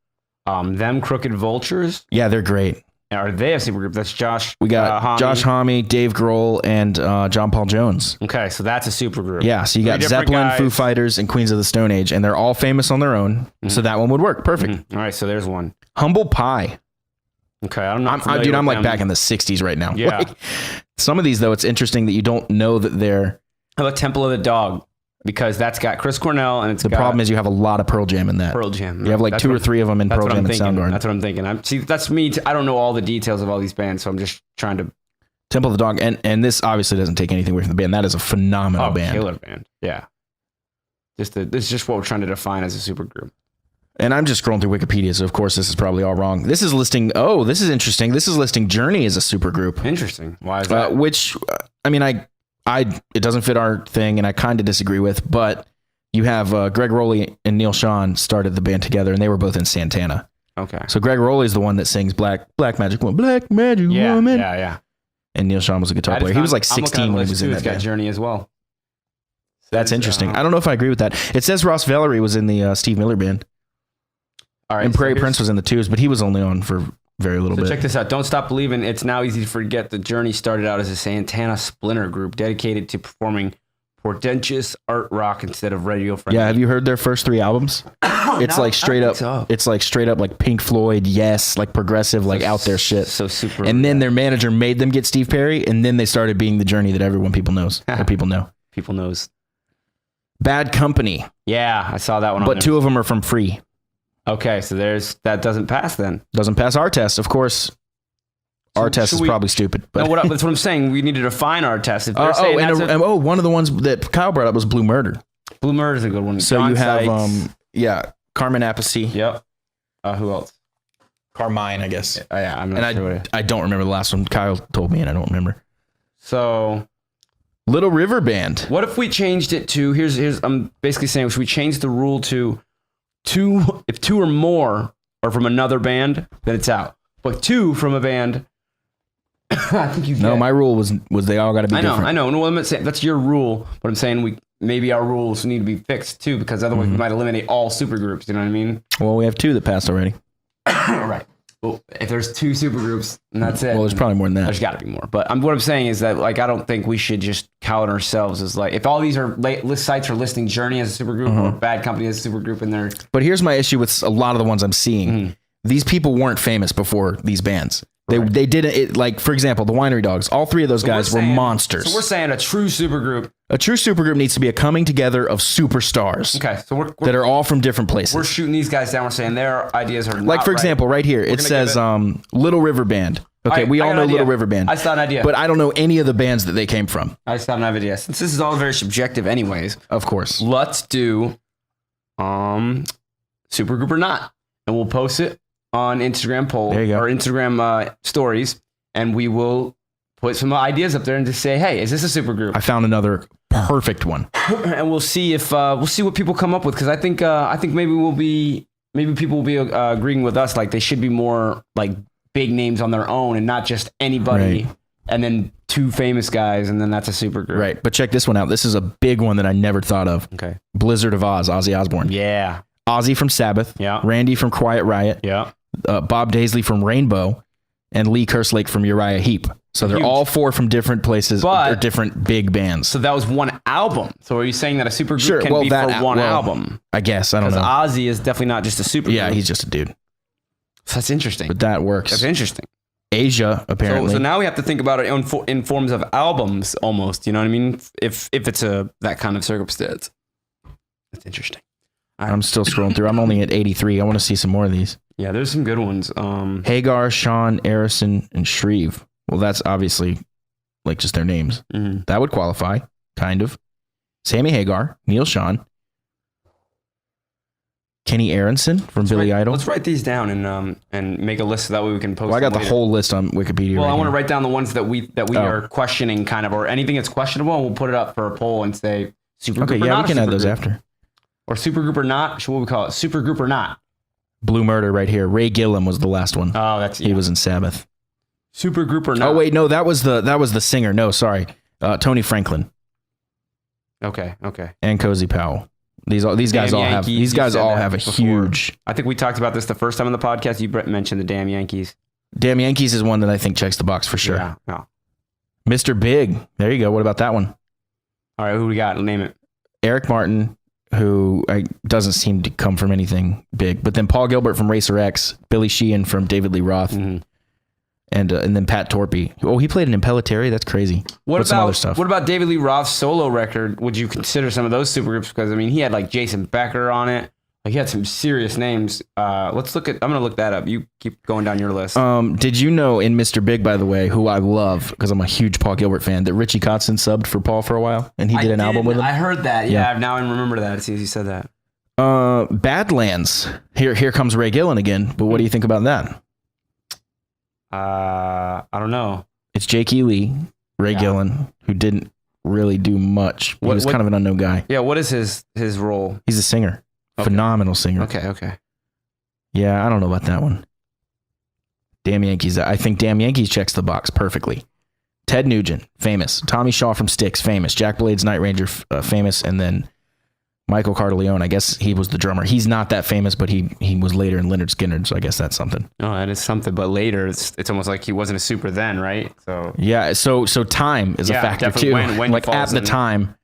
Them Crooked Vultures. Yeah, they're great. Are they a supergroup? That's Josh. We got Homme. Josh Homme, Dave Grohl, and John Paul Jones. Okay, so that's a supergroup. Yeah, so you got Three different Zeppelin, guys. Foo Fighters, and Queens of the Stone Age, and they're all famous on their own. So that one would work. Perfect. All right, so there's one. Humble Pie. Okay, I'm not. I'm like back in the 60s right now. Yeah. Like, some of these, though, it's interesting that you don't know that they're... How about Temple of the Dog? Because that's got Chris Cornell and it's The got problem is you have a lot of Pearl Jam in that. Pearl Jam. You have like That's two what- or three of them in That's Pearl what Jam I'm and thinking. Soundgarden. That's what I'm thinking. That's me. I don't know all the details of all these bands, so I'm just trying to. Temple of the Dog, and this obviously doesn't take anything away from the band. That is a phenomenal band. Killer band. Yeah. This is just what we're trying to define as a supergroup. And I'm just scrolling through Wikipedia, so of course this is probably all wrong. This is listing. Oh, this is interesting. This is listing Journey as a supergroup, Interesting. Why is that? which I mean, it doesn't fit our thing, and I kind of disagree with. But you have Greg Rowley and Neil Sean started the band together, and they were both in Santana. Okay. So Greg Rowley is the one that sings Black Magic Woman, Black Magic Yeah. Woman, Yeah. and Neil Sean was a guitar I just player. He was like found- I'm looking at 16 the when he list was too. in It's that got band. Journey as well. That's interesting. I don't know if I agree with that. It says Ross Valerie was in the Steve Miller band, All right. and Prairie Prince was in the Twos, but he was only on for very little So bit. check this out. Don't Stop Believing. It's now easy to forget the Journey started out as a Santana splinter group dedicated to performing portentous art rock instead of radio friendly. Yeah, have you heard their first 3 albums? It's like straight up. so. It's like straight up like Pink Floyd, Yes, like progressive, like out there shit. So super. And then their manager made them get Steve Perry, and then they started being the Journey that people knows. Or people know. people knows. Bad Company, Yeah, I saw that one. on but there. 2 of them are from Free. Okay, so that doesn't pass then. Doesn't pass our test, of course. Our test should is we- probably stupid. But No, that's what I'm saying. We need to define our test. If they're saying that's one of the ones that Kyle brought up was Blue Murder. Blue Murder is a good one. So John you have Sykes. Carmen Appice. Yep. Who else? Carmine, I guess. Oh, yeah, I'm not And sure. I don't remember the last one. Kyle told me, and I don't remember. So Little River Band. what if we changed it to here's I'm basically saying should we change the rule to if 2 or more are from another band, then it's out. But 2 from a band, I think you get. No, my rule was they all got to be different. I know. No, I'm not saying that's your rule, but I'm saying maybe our rules need to be fixed too, because otherwise we might eliminate all supergroups. You know what I mean? Well, we have 2 that passed already. Right. Well, if there's 2 supergroups and that's it, Well, there's probably more than that. there's got to be more. But what I'm saying is that like I don't think we should just count ourselves as like if all these are list sites are listing Journey as a supergroup or Bad Company as a supergroup, and they're But here's my issue with a lot of the ones I'm seeing. These people weren't famous before these bands. They didn't it, like, for example, the Winery Dogs. All 3 of those guys were monsters. So we're saying a true supergroup. A true supergroup needs to be a coming together of superstars Okay, so we're that are all from different places. we're shooting these guys down. We're saying their ideas are Like, not for right. example, right here, it gonna says give Little River Band. Okay, right, we I all got know an idea. Little River Band. I just got an idea. But I don't know any of the bands that they came from, I just got an idea. Since this is all very subjective, anyways, of course. let's do supergroup or not, and we'll post it on Instagram poll There you go. or Instagram stories, and we will put some ideas up there and just say, hey, is this a supergroup? I found another perfect one. And we'll see if we'll see what people come up with, because I think maybe people will be agreeing with us, like they should be more like big names on their own and not just anybody. Right. And then 2 famous guys, and then that's a supergroup. Right. But check this one out. This is a big one that I never thought of. Okay. Blizzard of Oz, Ozzy Osbourne. Yeah. Ozzy from Sabbath. Yeah. Randy from Quiet Riot. Yeah. Bob Daisley from Rainbow. And Lee Kerslake from Uriah Heep. So they're Huge. all 4 from different places. But- They're different big bands. So that was one album. So are you saying that a supergroup Sure, can well, be that for one well, album? I guess. I don't Because know. Ozzy is definitely not just a supergroup. Yeah, he's just a dude. So that's interesting. But that works. That's interesting. Asia, apparently. So now we have to think about it in forms of albums almost. You know what I mean? If it's that kind of circumstance. That's interesting. I'm still scrolling through. I'm only at 83. I want to see some more of these. Yeah, there's some good ones. Hagar, Sean, Arison, and Shreve. Well, that's obviously like just their names. Mm-hmm. That would qualify, kind of. Sammy Hagar, Neil Sean, Kenny Aronson from Billy Idol. Let's write these down and make a list so that way we can post. Well, I got them the later. whole list on Wikipedia. Well, right I want to here. write down the ones that we are questioning, kind of, or anything that's questionable, and we'll put it up for a poll and say super Okay, group or yeah, not we can a add super those group. after. Or super group or not. What would we call it? Super group or not? Blue Murder right here. Ray Gillam was the last one. Oh, that's He was in Sabbath. super group or not. Oh wait, no, that was the singer. No, sorry, Tony Franklin Okay. and Cozy Powell. These guys Damn all have Yankees, these you guys said all that have a before. huge. I think we talked about this the first time on the podcast. You mentioned the damn Yankees. Damn Yankees is one that I think checks the box for sure. Yeah. No. Mr. Big. There you go. What about that one? All right. Who we got? Name it. Eric Martin, who doesn't seem to come from anything big, but then Paul Gilbert from Racer X, Billy Sheehan from David Lee Roth, Mhm. and then Pat Torpey. Oh, he played in Impellitteri. That's crazy. What's some other stuff? What about David Lee Roth's solo record? Would you consider some of those supergroups? Because I mean, he had like Jason Becker on it. Like he had some serious names. Let's look at. I'm gonna look that up. You keep going down your list. Did you know in Mr. Big, by the way, who I love because I'm a huge Paul Gilbert fan, that Richie Kotzen subbed for Paul for a while and he did an album with him? I heard that. Yeah. Yeah. Now I remember that as soon as you said that. Badlands. Here comes Ray Gillen again. But what do you think about that? I don't know. It's Jake Ely, Ray Yeah. Gillen, who didn't really do much. He was What- kind of an unknown guy. Yeah. What is his role? He's a singer. Okay. Phenomenal singer. Okay. Yeah, I don't know about that one. Damn Yankees. I think Damn Yankees checks the box perfectly. Ted Nugent, famous. Tommy Shaw from Styx, famous. Jack Blades, Night Ranger, famous. And then Michael Cardilleone, I guess he was the drummer. He's not that famous, but he was later in Leonard Skinner, so I guess that's something. Oh, that is something. But later, it's almost like he wasn't a super then, right? So Yeah, so time is a Yeah, factor definitely too. when he like at falls the in. time.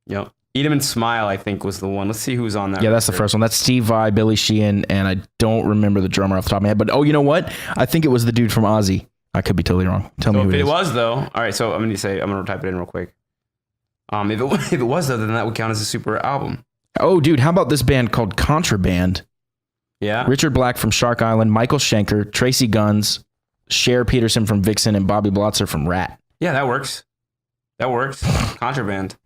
Yep. Eat 'em and Smile, I think, was the one. Let's see who's on that. Yeah, that's the record. first one. That's Steve Vai, Billy Sheehan, and I don't remember the drummer off the top of my head. But you know what? I think it was the dude from Ozzy. I could be totally wrong. Tell me So who if it it is. was though, all right. So I'm gonna type it in real quick. If it was though, then that would count as a super album. Oh, dude, how about this band called Contraband? Yeah. Richard Black from Shark Island, Michael Schenker, Tracy Guns, Cher Peterson from Vixen, and Bobby Blotzer from Rat. Yeah, that works. Contraband.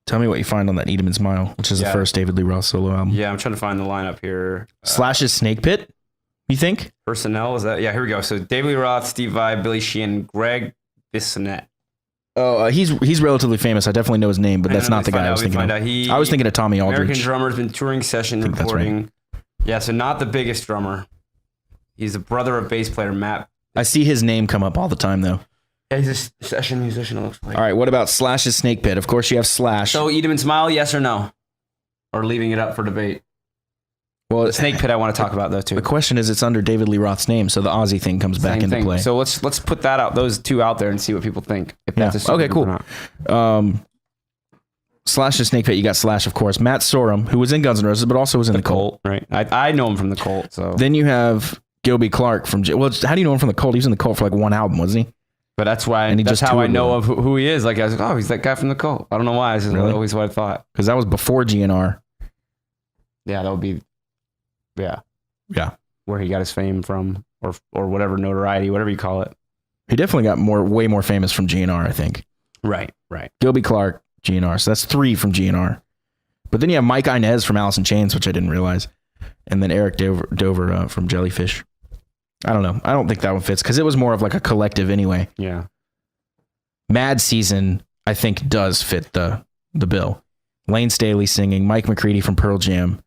Tell me what you find on that Eat 'em and Smile, which is the Yeah. first David Lee Roth solo album. Yeah, I'm trying to find the lineup here. Slash's Snake Pit, you think? Personnel is that? Yeah, here we go. So David Lee Roth, Steve Vai, Billy Sheehan, Greg Bissonette. Oh, he's relatively famous. I definitely know his name, but that's not the guy I was thinking of. He, I was thinking of Tommy American Aldridge. drummer, has been touring session think that's right. recording. Yeah, so not the biggest drummer. He's the brother of bass player Matt. I see his name come up all the time, though. Yeah, he's a session musician, it looks like. All right, what about Slash's Snake Pit? Of course, you have Slash. So Eat 'em and Smile, yes or no? Or leaving it up for debate? well, Snake Pit I want to talk about though too. the question is, it's under David Lee Roth's name, so the Ozzy thing comes back Same into thing. play. So let's put that out, those two out there and see what people think. If Yeah. that's a super Okay, group cool. or not. Slash's Snake Pit, you got Slash, of course. Matt Sorum, who was in Guns N' Roses, but also was in the Cult. Right. I know him from the Cult, so Then you have Gilby Clark from. Well, how do you know him from the Cult? He was in the Cult for like one album, wasn't he? but that's why And he that's just how I toured know with of who he is. Like I was like, oh, he's that guy from the Cult. I don't know why. It's just Really? always what I thought. Because that was before GNR. Yeah, that would be Yeah. where he got his fame from or whatever notoriety, whatever you call it. He definitely got way more famous from GNR, I think. Right. Gilby Clark, GNR. So that's 3 from GNR. But then you have Mike Inez from Alice in Chains, which I didn't realize. And then Eric Dover from Jellyfish. I don't know. I don't think that one fits because it was more of like a collective anyway. Yeah. Mad Season, I think, does fit the bill. Lane Staley singing, Mike McCready from Pearl Jam.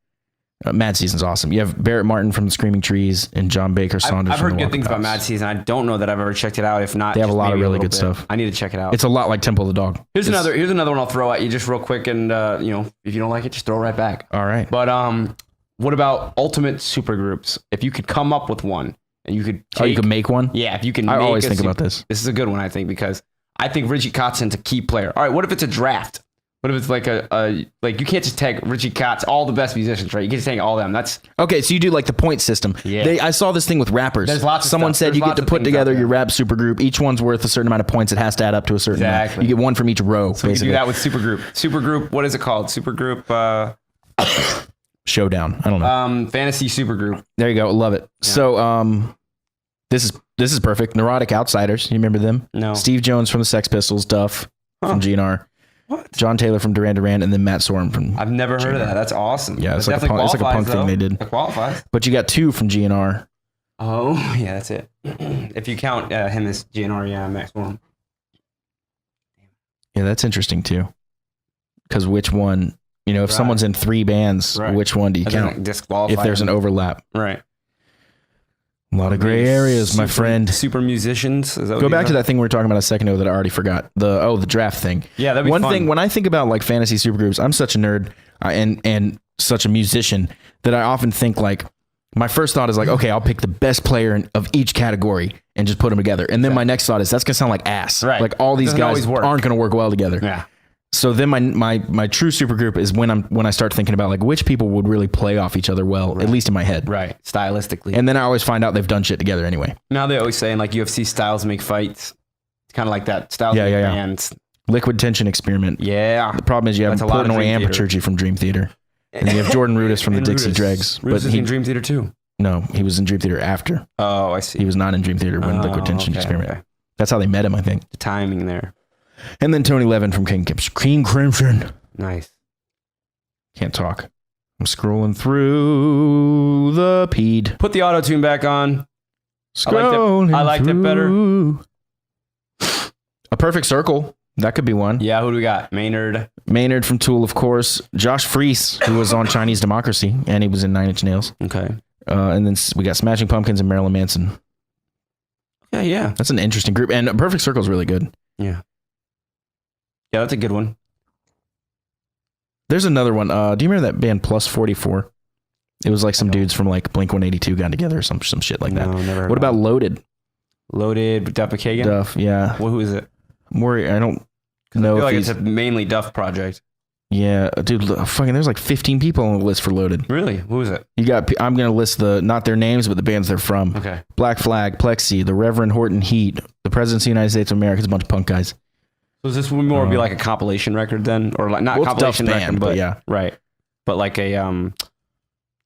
Mad Season's awesome. You have Barrett Martin from the Screaming Trees and John Baker Saunders I've from heard the good Walking things about Dogs. Mad Season. I don't know that I've ever checked it out. If not, They have a just lot of maybe really little good bit. stuff. I need to check it out. It's a lot like Temple of the Dog. Here's another one I'll throw at you just real quick, and if you don't like it, just throw it right back. All right. But what about ultimate supergroups? If you could come up with one, and you could You can make one? yeah, if you can. I make always a think super- about this. This is a good one, I think, because I think Richie Kotzen's a key player. All right, what if it's a draft? What if it's like like you can't just take Richie Kotz, all the best musicians, right? You can't just take all of them. That's Okay, so you do like the point system. Yeah. I saw this thing with rappers. There's lots of Someone stuff. said There's you get lots to of put things together out there. your rap supergroup. Each one's worth a certain amount of points. It has to add up to a certain amount. Exactly. You get one from each row, so you basically. do that with supergroup. Supergroup, what is it called? Supergroup Showdown. I don't know. fantasy supergroup. There you go. Love it. So This is perfect. Neurotic Outsiders. You remember them? No. Steve Jones from the Sex Pistols, Duff from GNR, What? John Taylor from Duran Duran, and then Matt Sorum from. I've never heard of that. That's awesome. Yeah, it's That like a definitely punk thing qualifies, they did. though. It qualifies. But you got 2 from GNR. Oh, yeah, that's it. If you count him as GNR, yeah, Max Worm. Yeah, that's interesting too. Because which one? You know, if Right. someone's in 3 bands, Right. which one do you That doesn't count? disqualify If there's an him. overlap, Right. a lot of gray areas, my friend. Super musicians. Is that Go back to that thing we were talking about a second ago that I already forgot. The draft thing. Yeah, that'd be One fun. thing when I think about like fantasy supergroups, I'm such a nerd and such a musician that I often think like my first thought is like, okay, I'll pick the best player of each category and just put them together. And then my next thought is that's gonna sound like ass. Right. Like all these Doesn't guys always work. aren't gonna work well together. Yeah. So then my true supergroup is when I start thinking about like which people would really play off each other well, at least in my head. Right. Stylistically. And then I always find out they've done shit together anyway. Now they always say in like UFC styles make fights. It's kind of like that. Styles Yeah, make yeah, yeah. bands. Liquid Tension Experiment. Yeah. The problem is you have That's a lot of Portnoy Dream and Theater. Paturgi from Dream Theater. And you have Jordan Rudess from the And Dixie Rudess. Dregs. Rudess But is he, in Dream Theater too. no, he was in Dream Theater after. Oh, I see. He was not in Dream Theater when Liquid Tension Experiment. Okay. That's how they met him, I think. The timing there. And then Tony Levin from King Crimson. Nice. Can't talk. I'm scrolling through the peed. Put the auto tune back on. Scrolling I liked it better. through. A Perfect Circle. That could be one. Yeah, who do we got? Maynard. Maynard from Tool, of course. Josh Freese, who was on Chinese Democracy, and he was in Nine Inch Nails. Okay. And then we got Smashing Pumpkins and Marilyn Manson. Yeah. That's an interesting group. And A Perfect Circle is really good. Yeah, that's a good one. There's another one. Do you remember that band Plus 44? It was like some dudes from like Blink 182 got together or some shit like that. No, never heard What of about it. Loaded? Loaded Duff McKagan? Duff, yeah. Well, who is it? More, I don't I know feel if like he's... it's a mainly Duff project. Yeah, dude, fucking there's like 15 people on the list for Loaded. Really? Who is it? You got, I'm going to list not their names, but the bands they're from. Okay. Black Flag, Plexi, the Reverend Horton Heat, the Presidents of the United States of America. It's a bunch of punk guys. So is this would more be like a compilation record then, or like not Well, it's compilation Duff's record, band, but yeah. right. But like a I don't know.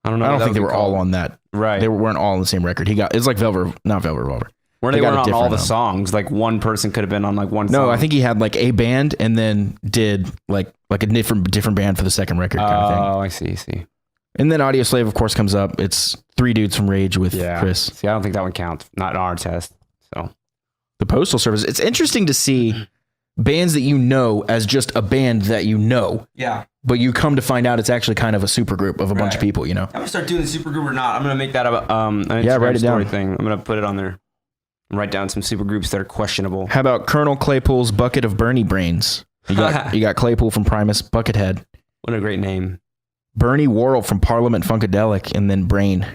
I don't what that think they would were be all called. on that. Right. They weren't all on the same record. It's like not Velvet Revolver. Where they they got weren't a on all different the songs. Like one person could have been on like one song. No, I think he had like a band and then did like a different band for the second record kind of thing. Oh, I see. And then Audio Slave, of course, comes up. It's 3 dudes from Rage with Yeah. Chris. See, I don't think that one counts. Not in our test. So The Postal Service. It's interesting to see bands that you know as just a band that you know, yeah. but you come to find out it's actually kind of a supergroup of a bunch of Right. people, you know? I'm gonna start doing the super group or not. I'm gonna make that an Instagram Yeah, write it story down. thing. I'm gonna put it on there. Write down some super groups that are questionable. How about Colonel Claypool's Bucket of Bernie Brains? You got Claypool from Primus, Buckethead, What a great name. Bernie Worrell from Parliament Funkadelic, and then Brain.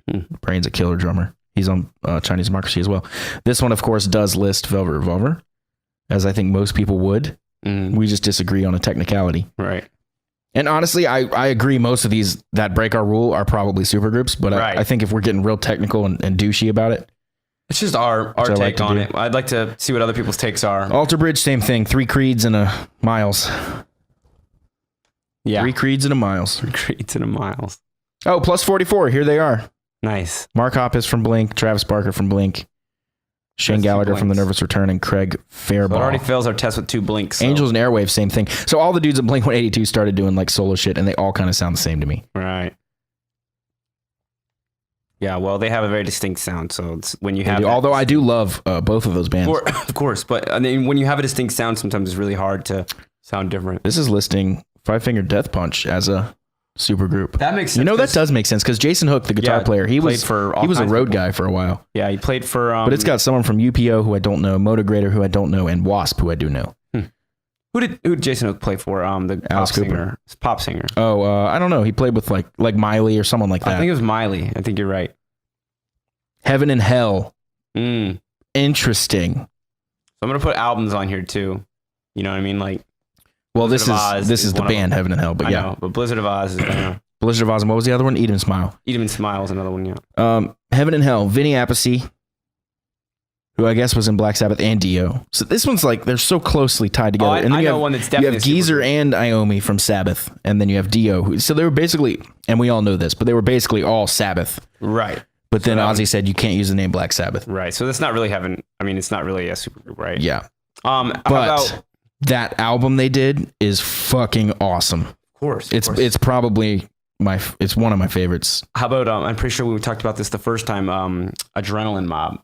Hmm. Brain's a killer drummer. He's on Chinese Democracy as well. This one, of course, does list Velvet Revolver, as I think most people would. Mm, We just disagree on a technicality. right. And honestly, I agree most of these that break our rule are probably supergroups, but Right. I think if we're getting real technical and douchey about it, It's just our I like take to on do. it. I'd like to see what other people's takes are. Alter Bridge, same thing. 3 Creeds and a Miles. Yeah. 3 Creeds and a Miles. Creed to the miles. Oh, Plus 44. Here they are. Nice. Mark Hoppus from Blink, Travis Barker from Blink, Shane That's two Gallagher from The Blinks. Nervous Return, and Craig So it already Fairball. fails our test with 2 blinks. So. Angels and Airwaves, same thing. So all the dudes at Blink 182 started doing like solo shit, and they all kind of sound the same to me. Right. Yeah, well, they have a very distinct sound. So it's when you They have do. that- Although I do love both of those bands. of course, but I mean, when you have a distinct sound, sometimes it's really hard to sound different. This is listing Five Finger Death Punch as a super group. That makes sense. You know, that does make sense because Jason Hook, the guitar Yeah, player, he played was for all he was a kinds of road people. guy for a while. Yeah, he played for. But it's got someone from UPO who I don't know, Motograder who I don't know, and Wasp who I do know. who did Jason Hook play for? The Alice pop Cooper. singer. Pop singer. Oh, I don't know. He played with like Miley or someone like that. I think it was Miley. I think you're right. Heaven and Hell. Mm. Interesting. So I'm gonna put albums on here too. You know what I mean? Like, Well, Blizzard of Oz this is is the one of band them. Heaven and Hell, but I yeah, know, but Blizzard of Oz is Blizzard of Oz. And what was the other one? Eat 'em and Smile. Eat 'em and Smile is another one. Yeah. Heaven and Hell. Vinny Appice, who I guess was in Black Sabbath, and Dio. So this one's like they're so closely tied together. I and then you know have, one that's you definitely have a super Geezer group. and Iommi from Sabbath, and then you have Dio. So they were basically, and we all know this, but they were basically all Sabbath. Right. But then So that Ozzy said you can't use the name Black Sabbath. Right. So that's not really it's not really a supergroup, right? Yeah. How But about, that album they did is fucking awesome. of course. It's probably it's one of my favorites. How about, I'm pretty sure we talked about this the first time, Adrenaline Mob.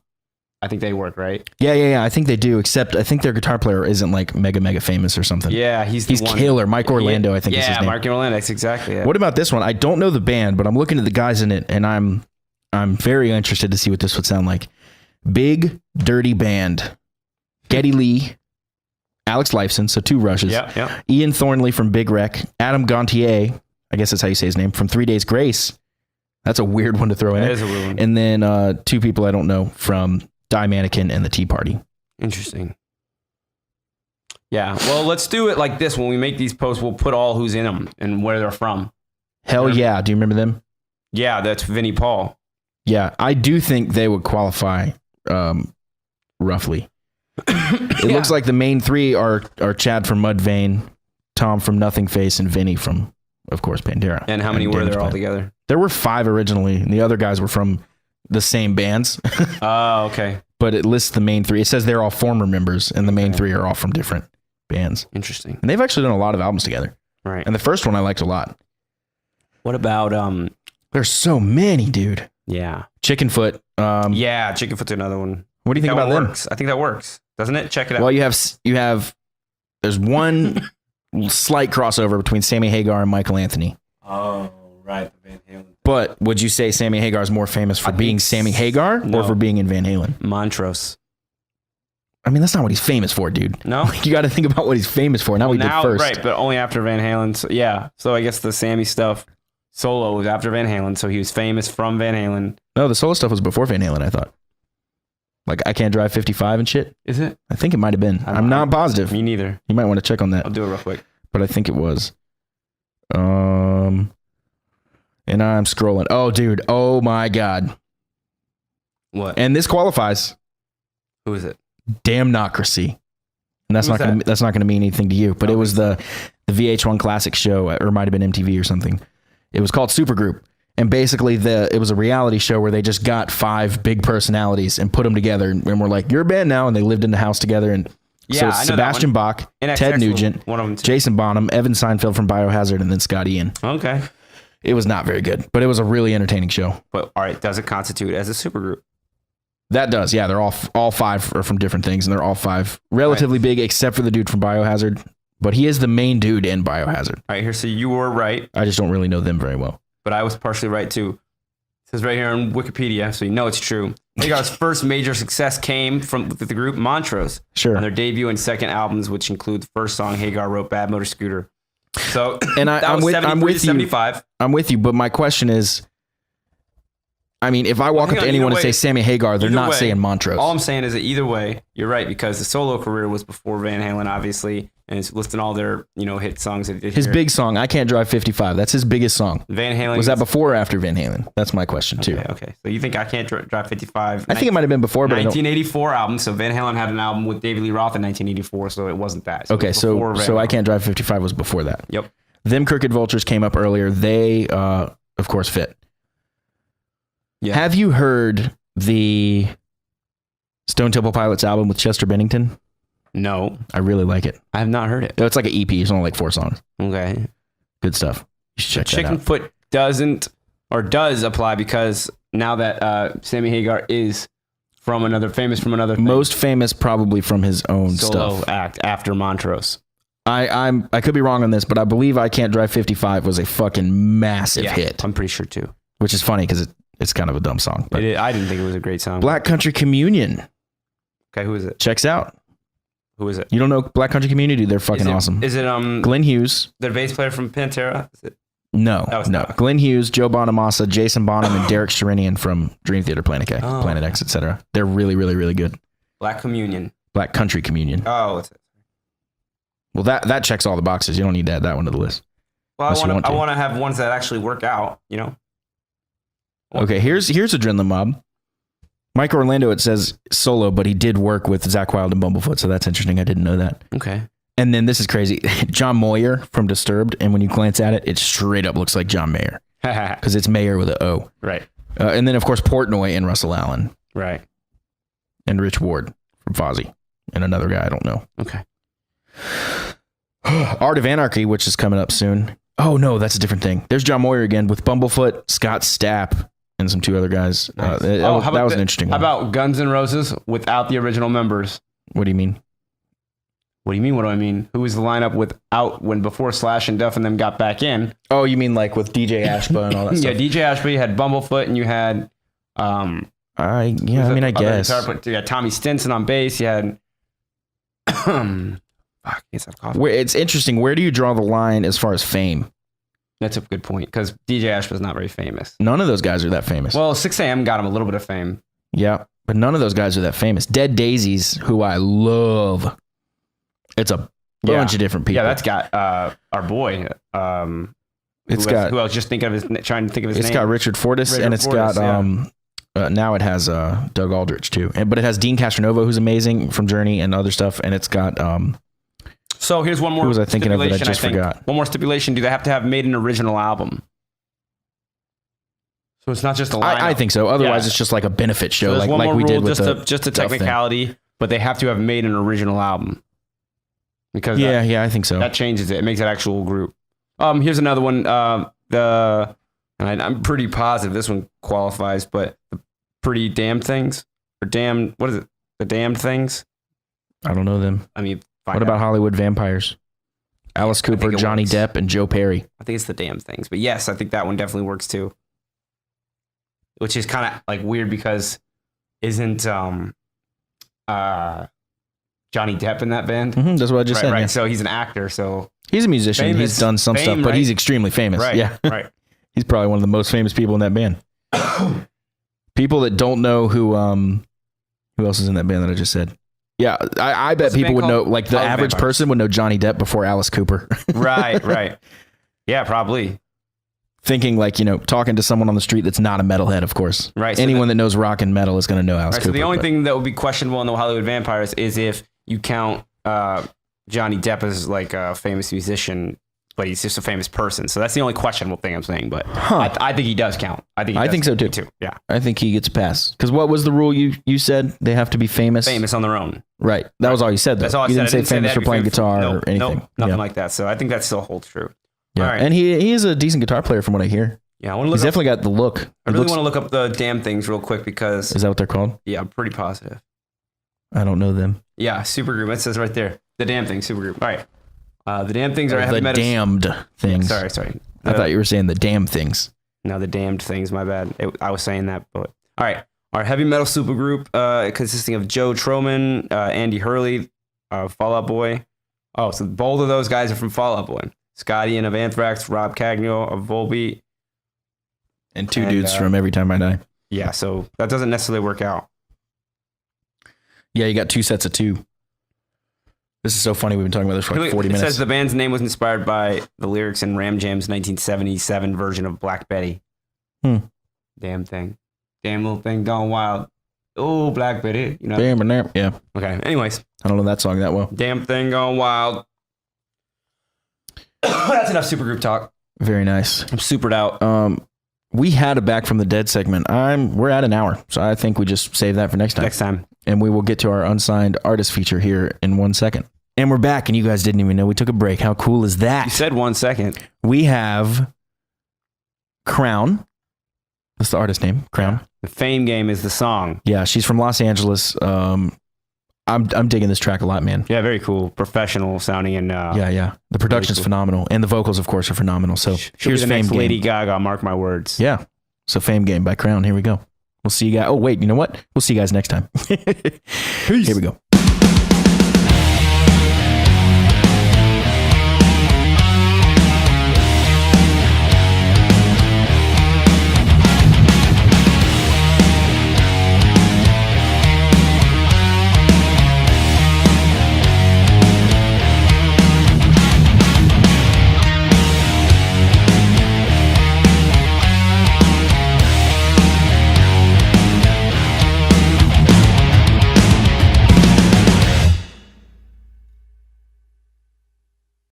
I think they work, right? Yeah. I think they do, except I think their guitar player isn't like mega famous or something. Yeah, he's the one. killer. Mike Orlando, I think is his name. Yeah, Mark Orlando. That's exactly it. What about this one? I don't know the band, but I'm looking at the guys in it, and I'm very interested to see what this would sound like. Big Dirty Band. Geddy Lee, Alex Lifeson, so 2 Rushes. Yeah. Ian Thornley from Big Wreck. Adam Gontier, I guess that's how you say his name, from 3 Days Grace. That's a weird one to throw in. That It is a weird one. And then 2 people I don't know from Die Mannequin and the Tea Party. Interesting. Yeah. Well, let's do it like this. When we make these posts, we'll put all who's in them and where they're from. Hell yeah. Do you remember them? Yeah, that's Vinnie Paul. Yeah, I do think they would qualify roughly. It looks like the main 3 are Chad from Mudvayne, Tom from Nothing Face, and Vinny from, of course, Pantera. And how many were Damage there Plan. altogether? There were 5 originally, and the other guys were from the same bands. Oh, okay. But it lists the main 3. It says they're all former members, and the main 3 are all from different bands. Interesting. And they've actually done a lot of albums together. Right. And the first one I liked a lot. What about There's so many, dude. yeah. Chickenfoot. Yeah, Chickenfoot's another one. What do you think That about them? works. I think that works. Doesn't it? Check it out. Well, you have there's one slight crossover between Sammy Hagar and Michael Anthony. Oh, right. The Van Halen. But would you say Sammy Hagar is more famous for being Sammy Hagar No. or for being in Van Halen? Montrose. I mean, that's not what he's famous for, dude. No? Like, you got to think about what he's famous for. Not what he did first. Right, but only after Van Halen. So, yeah. So I guess the Sammy stuff solo was after Van Halen. So he was famous from Van Halen. No, the solo stuff was before Van Halen, I thought. Like, I Can't Drive 55 and shit. Is it? I think it might have been. I'm not positive. Me neither. You might want to check on that. I'll do it real quick. But I think it was. And I'm scrolling. Oh, dude. Oh, my God. What? And this qualifies. Who is it? Damnocracy. And that's Who's not gonna mean anything to you. But it was the VH1 Classic show, or it might have been MTV or something. It was called Supergroup. And basically it was a reality show where they just got 5 big personalities and put them together and were like, you're a band now. And they lived in the house together. And Yeah, so I it's know that Sebastian one. Bach, NXX Ted was Nugent, one of them too. Jason Bonham, Evan Seinfeld from Biohazard, and then Scott Ian. Okay. It was not very good, but it was a really entertaining show. But all right, does it constitute as a supergroup? That does, yeah. They're all 5 are from different things, and they're all 5 relatively big, except for the dude from Biohazard. But he is the main dude in Biohazard. All right, here. So you were right, I just don't really know them very well. but I was partially right too. It says right here on Wikipedia, so you know it's true. Hagar's first major success came from the group Montrose Sure. on their debut and second albums, which include the first song Hagar wrote, Bad Motor Scooter. So And that I'm was with 73 to you. 75. I'm with you, but my question is, I mean, if I walk hang up to on, anyone either and say way- Sammy Hagar, they're either not way, saying Montrose. All I'm saying is that either way, you're right, because the solo career was before Van Halen, obviously, and it's listing all their hit songs that he did His here. big song, I Can't Drive 55. That's his biggest song. Van Halen Was that before or after Van Halen? That's my question, too. Okay. So you think I Can't Drive 55? I think it might have been before, but I don't. 1984 album. So Van Halen had an album with David Lee Roth in 1984, so it wasn't that. So it Okay, was before Van so I Halen. Can't Drive 55 was before that. Yep. Them Crooked Vultures came up earlier. They, of course, fit. Yeah. Have you heard the Stone Temple Pilots album with Chester Bennington? No, I really like it. I have not heard it. It's like an EP. It's only like 4 songs. Okay. Good stuff. You should check that out. Chickenfoot doesn't or does apply because now that Sammy Hagar is famous from another thing, Most famous probably from his own solo stuff. act after Montrose. I could be wrong on this, but I believe I Can't Drive 55 was a fucking massive hit, I'm pretty sure too. which is funny because it's kind of a dumb song. But I didn't think it was a great song. Black Country Communion Okay, who is it? checks out. Who is it? You don't know Black Country Community? They're fucking awesome. Is it Glenn Hughes. the bass player from Pantera? Is it? No, That was no. not. Glenn Hughes, Joe Bonamassa, Jason Bonham, and Derek Sherinian from Dream Theater, Planet X, Oh. Planet X, etc. They're really, really, really good. Black Communion. Black Country Communion. Oh, what's it? Well, that checks all the boxes. You don't need to add that one to the list. Well, Unless you want I to. want to have ones that actually work out. Okay, here's Adrenaline Mob. Mike Orlando, it says solo, but he did work with Zakk Wylde and Bumblefoot, so that's interesting. I didn't know that. Okay. And then this is crazy. John Moyer from Disturbed, and when you glance at it, it straight up looks like John Mayer because it's Mayer with an O. Right. And then, of course, Portnoy and Russell Allen Right. and Rich Ward from Fozzy and another guy I don't know. Okay. Art of Anarchy, which is coming up soon. Oh, no, that's a different thing. There's John Moyer again with Bumblefoot, Scott Stapp, and some 2 other guys. Nice. That was an interesting How one. about Guns N' Roses without the original members? What do you mean? What do you mean? What do I mean? Who was the lineup without when before Slash and Duff and them got back in? Oh, you mean like with DJ Ashba and all that Yeah, stuff? DJ Ashby had Bumblefoot, and you had I guess. You had Tommy Stinson on bass. You had fuck, yes, I've coughed. It's interesting. Where do you draw the line as far as fame? That's a good point because DJ Ashby's not very famous. None of those guys are that famous. Well, 6am got him a little bit of fame. Yeah, but none of those guys are that famous. Dead Daisies, who I love. It's a bunch of different people. Yeah, that's got our boy. It's who got. else? Just trying to think of his name. It's got Richard Fortas, Richard and it's Fortas, got now it has Doug Aldrich too, but it has Dean Castronova, who's amazing from Journey and other stuff, and it's got So here's one more. who was I thinking of that I stipulation, just think. forgot? One more stipulation: do they have to have made an original album? So it's not just a lineup. I think so. Otherwise, Yeah. it's just like a benefit show, So there's like one more we rule, did with just a Duff thing. technicality, but they have to have made an original album because Yeah, I think so. that changes it. It makes it actual group. Here's another one. I'm pretty positive this one qualifies, but the Pretty Damned Things or Damned. What is it? The Damned Things. I don't know them. I mean, What about Hollywood Vampires? Alice Cooper, think it Johnny works. Depp, and Joe Perry. I think it's the Damned Things. But yes, I think that one definitely works too. Which is kind of like weird because isn't Johnny Depp in that band? That's what I just Right, said. right. yeah. So he's an actor. So He's a musician. Famous- He's done some fame, stuff, but right? he's extremely famous. right, Yeah. right. He's probably one of the most famous people in that band. People that don't know who else is in that band that I just said. Yeah, I bet What's the people band would know, called? like the Hollywood average Vampires. person would know Johnny Depp before Alice Cooper. Right, right. Yeah, probably. Thinking like, talking to someone on the street that's not a metalhead, of course. Right. So Anyone that knows rock and metal is going to know Alice Right, Cooper. so the only but- thing that would be questionable in the Hollywood Vampires is if you count Johnny Depp as like a famous musician, but he's just a famous person. So that's the only questionable thing I'm saying. But I think he does count. I think so, he too. does. Yeah, I think he gets a pass. Because what was the rule you said? They have to be famous? famous on their own. Right. That was all you said, though. That's all I you said. didn't say I didn't say famous they for had to be playing famous guitar no, or anything. No, nothing yeah. like that. So I think that still holds true. Yeah. All right. And he is a decent guitar player from what I hear. Yeah, I want to He's look up. definitely got the look. I really want to look up the Damn Things real quick because Is that what they're called? yeah, I'm pretty positive. I don't know them. Yeah, supergroup. It says right there, the Damn Things supergroup. All right, the Damn Things are a heavy The metal. damned things. Sorry. I thought you were saying the damn things. No, the Damned Things. My bad. I was saying that, but all right. Our heavy metal supergroup, consisting of Joe Troman, Andy Hurley, Fall Out Boy. Oh, so both of those guys are from Fall Out Boy. Scott Ian of Anthrax, Rob Cagnew of Volbeat. And two And, dudes from Every Time I Die. Yeah, so that doesn't necessarily work out. Yeah, you got 2 sets of 2. This is so funny. We've been talking about this for like 40 it minutes. says the band's name was inspired by the lyrics in Ram Jam's 1977 version of Black Betty. Damn thing. Damn little thing gone wild. Oh, Black Betty. You know. Damn, damn. Yeah. Okay. Anyways, I don't know that song that well. damn thing gone wild. That's enough supergroup talk. Very nice. I'm supered out. We had a Back from the Dead segment. We're at an hour, so I think we just save that for next time. Next time. And we will get to our unsigned artist feature here in 1 second. And we're back, and you guys didn't even know we took a break. How cool is You that? said 1 second. We have Crown. That's the artist name, Crown. The Fame Game is the song. Yeah, she's from Los Angeles. I'm digging this track a lot, man. Yeah, very cool. Professional sounding and Yeah. The production's cool. phenomenal, and the vocals, of course, are phenomenal. So she'll here's be the Fame next Game. Lady Gaga. Mark my words. Yeah. So Fame Game by Crown. Here we go. We'll see you guys. Oh, wait, you know what? We'll see you guys next time. Here we go.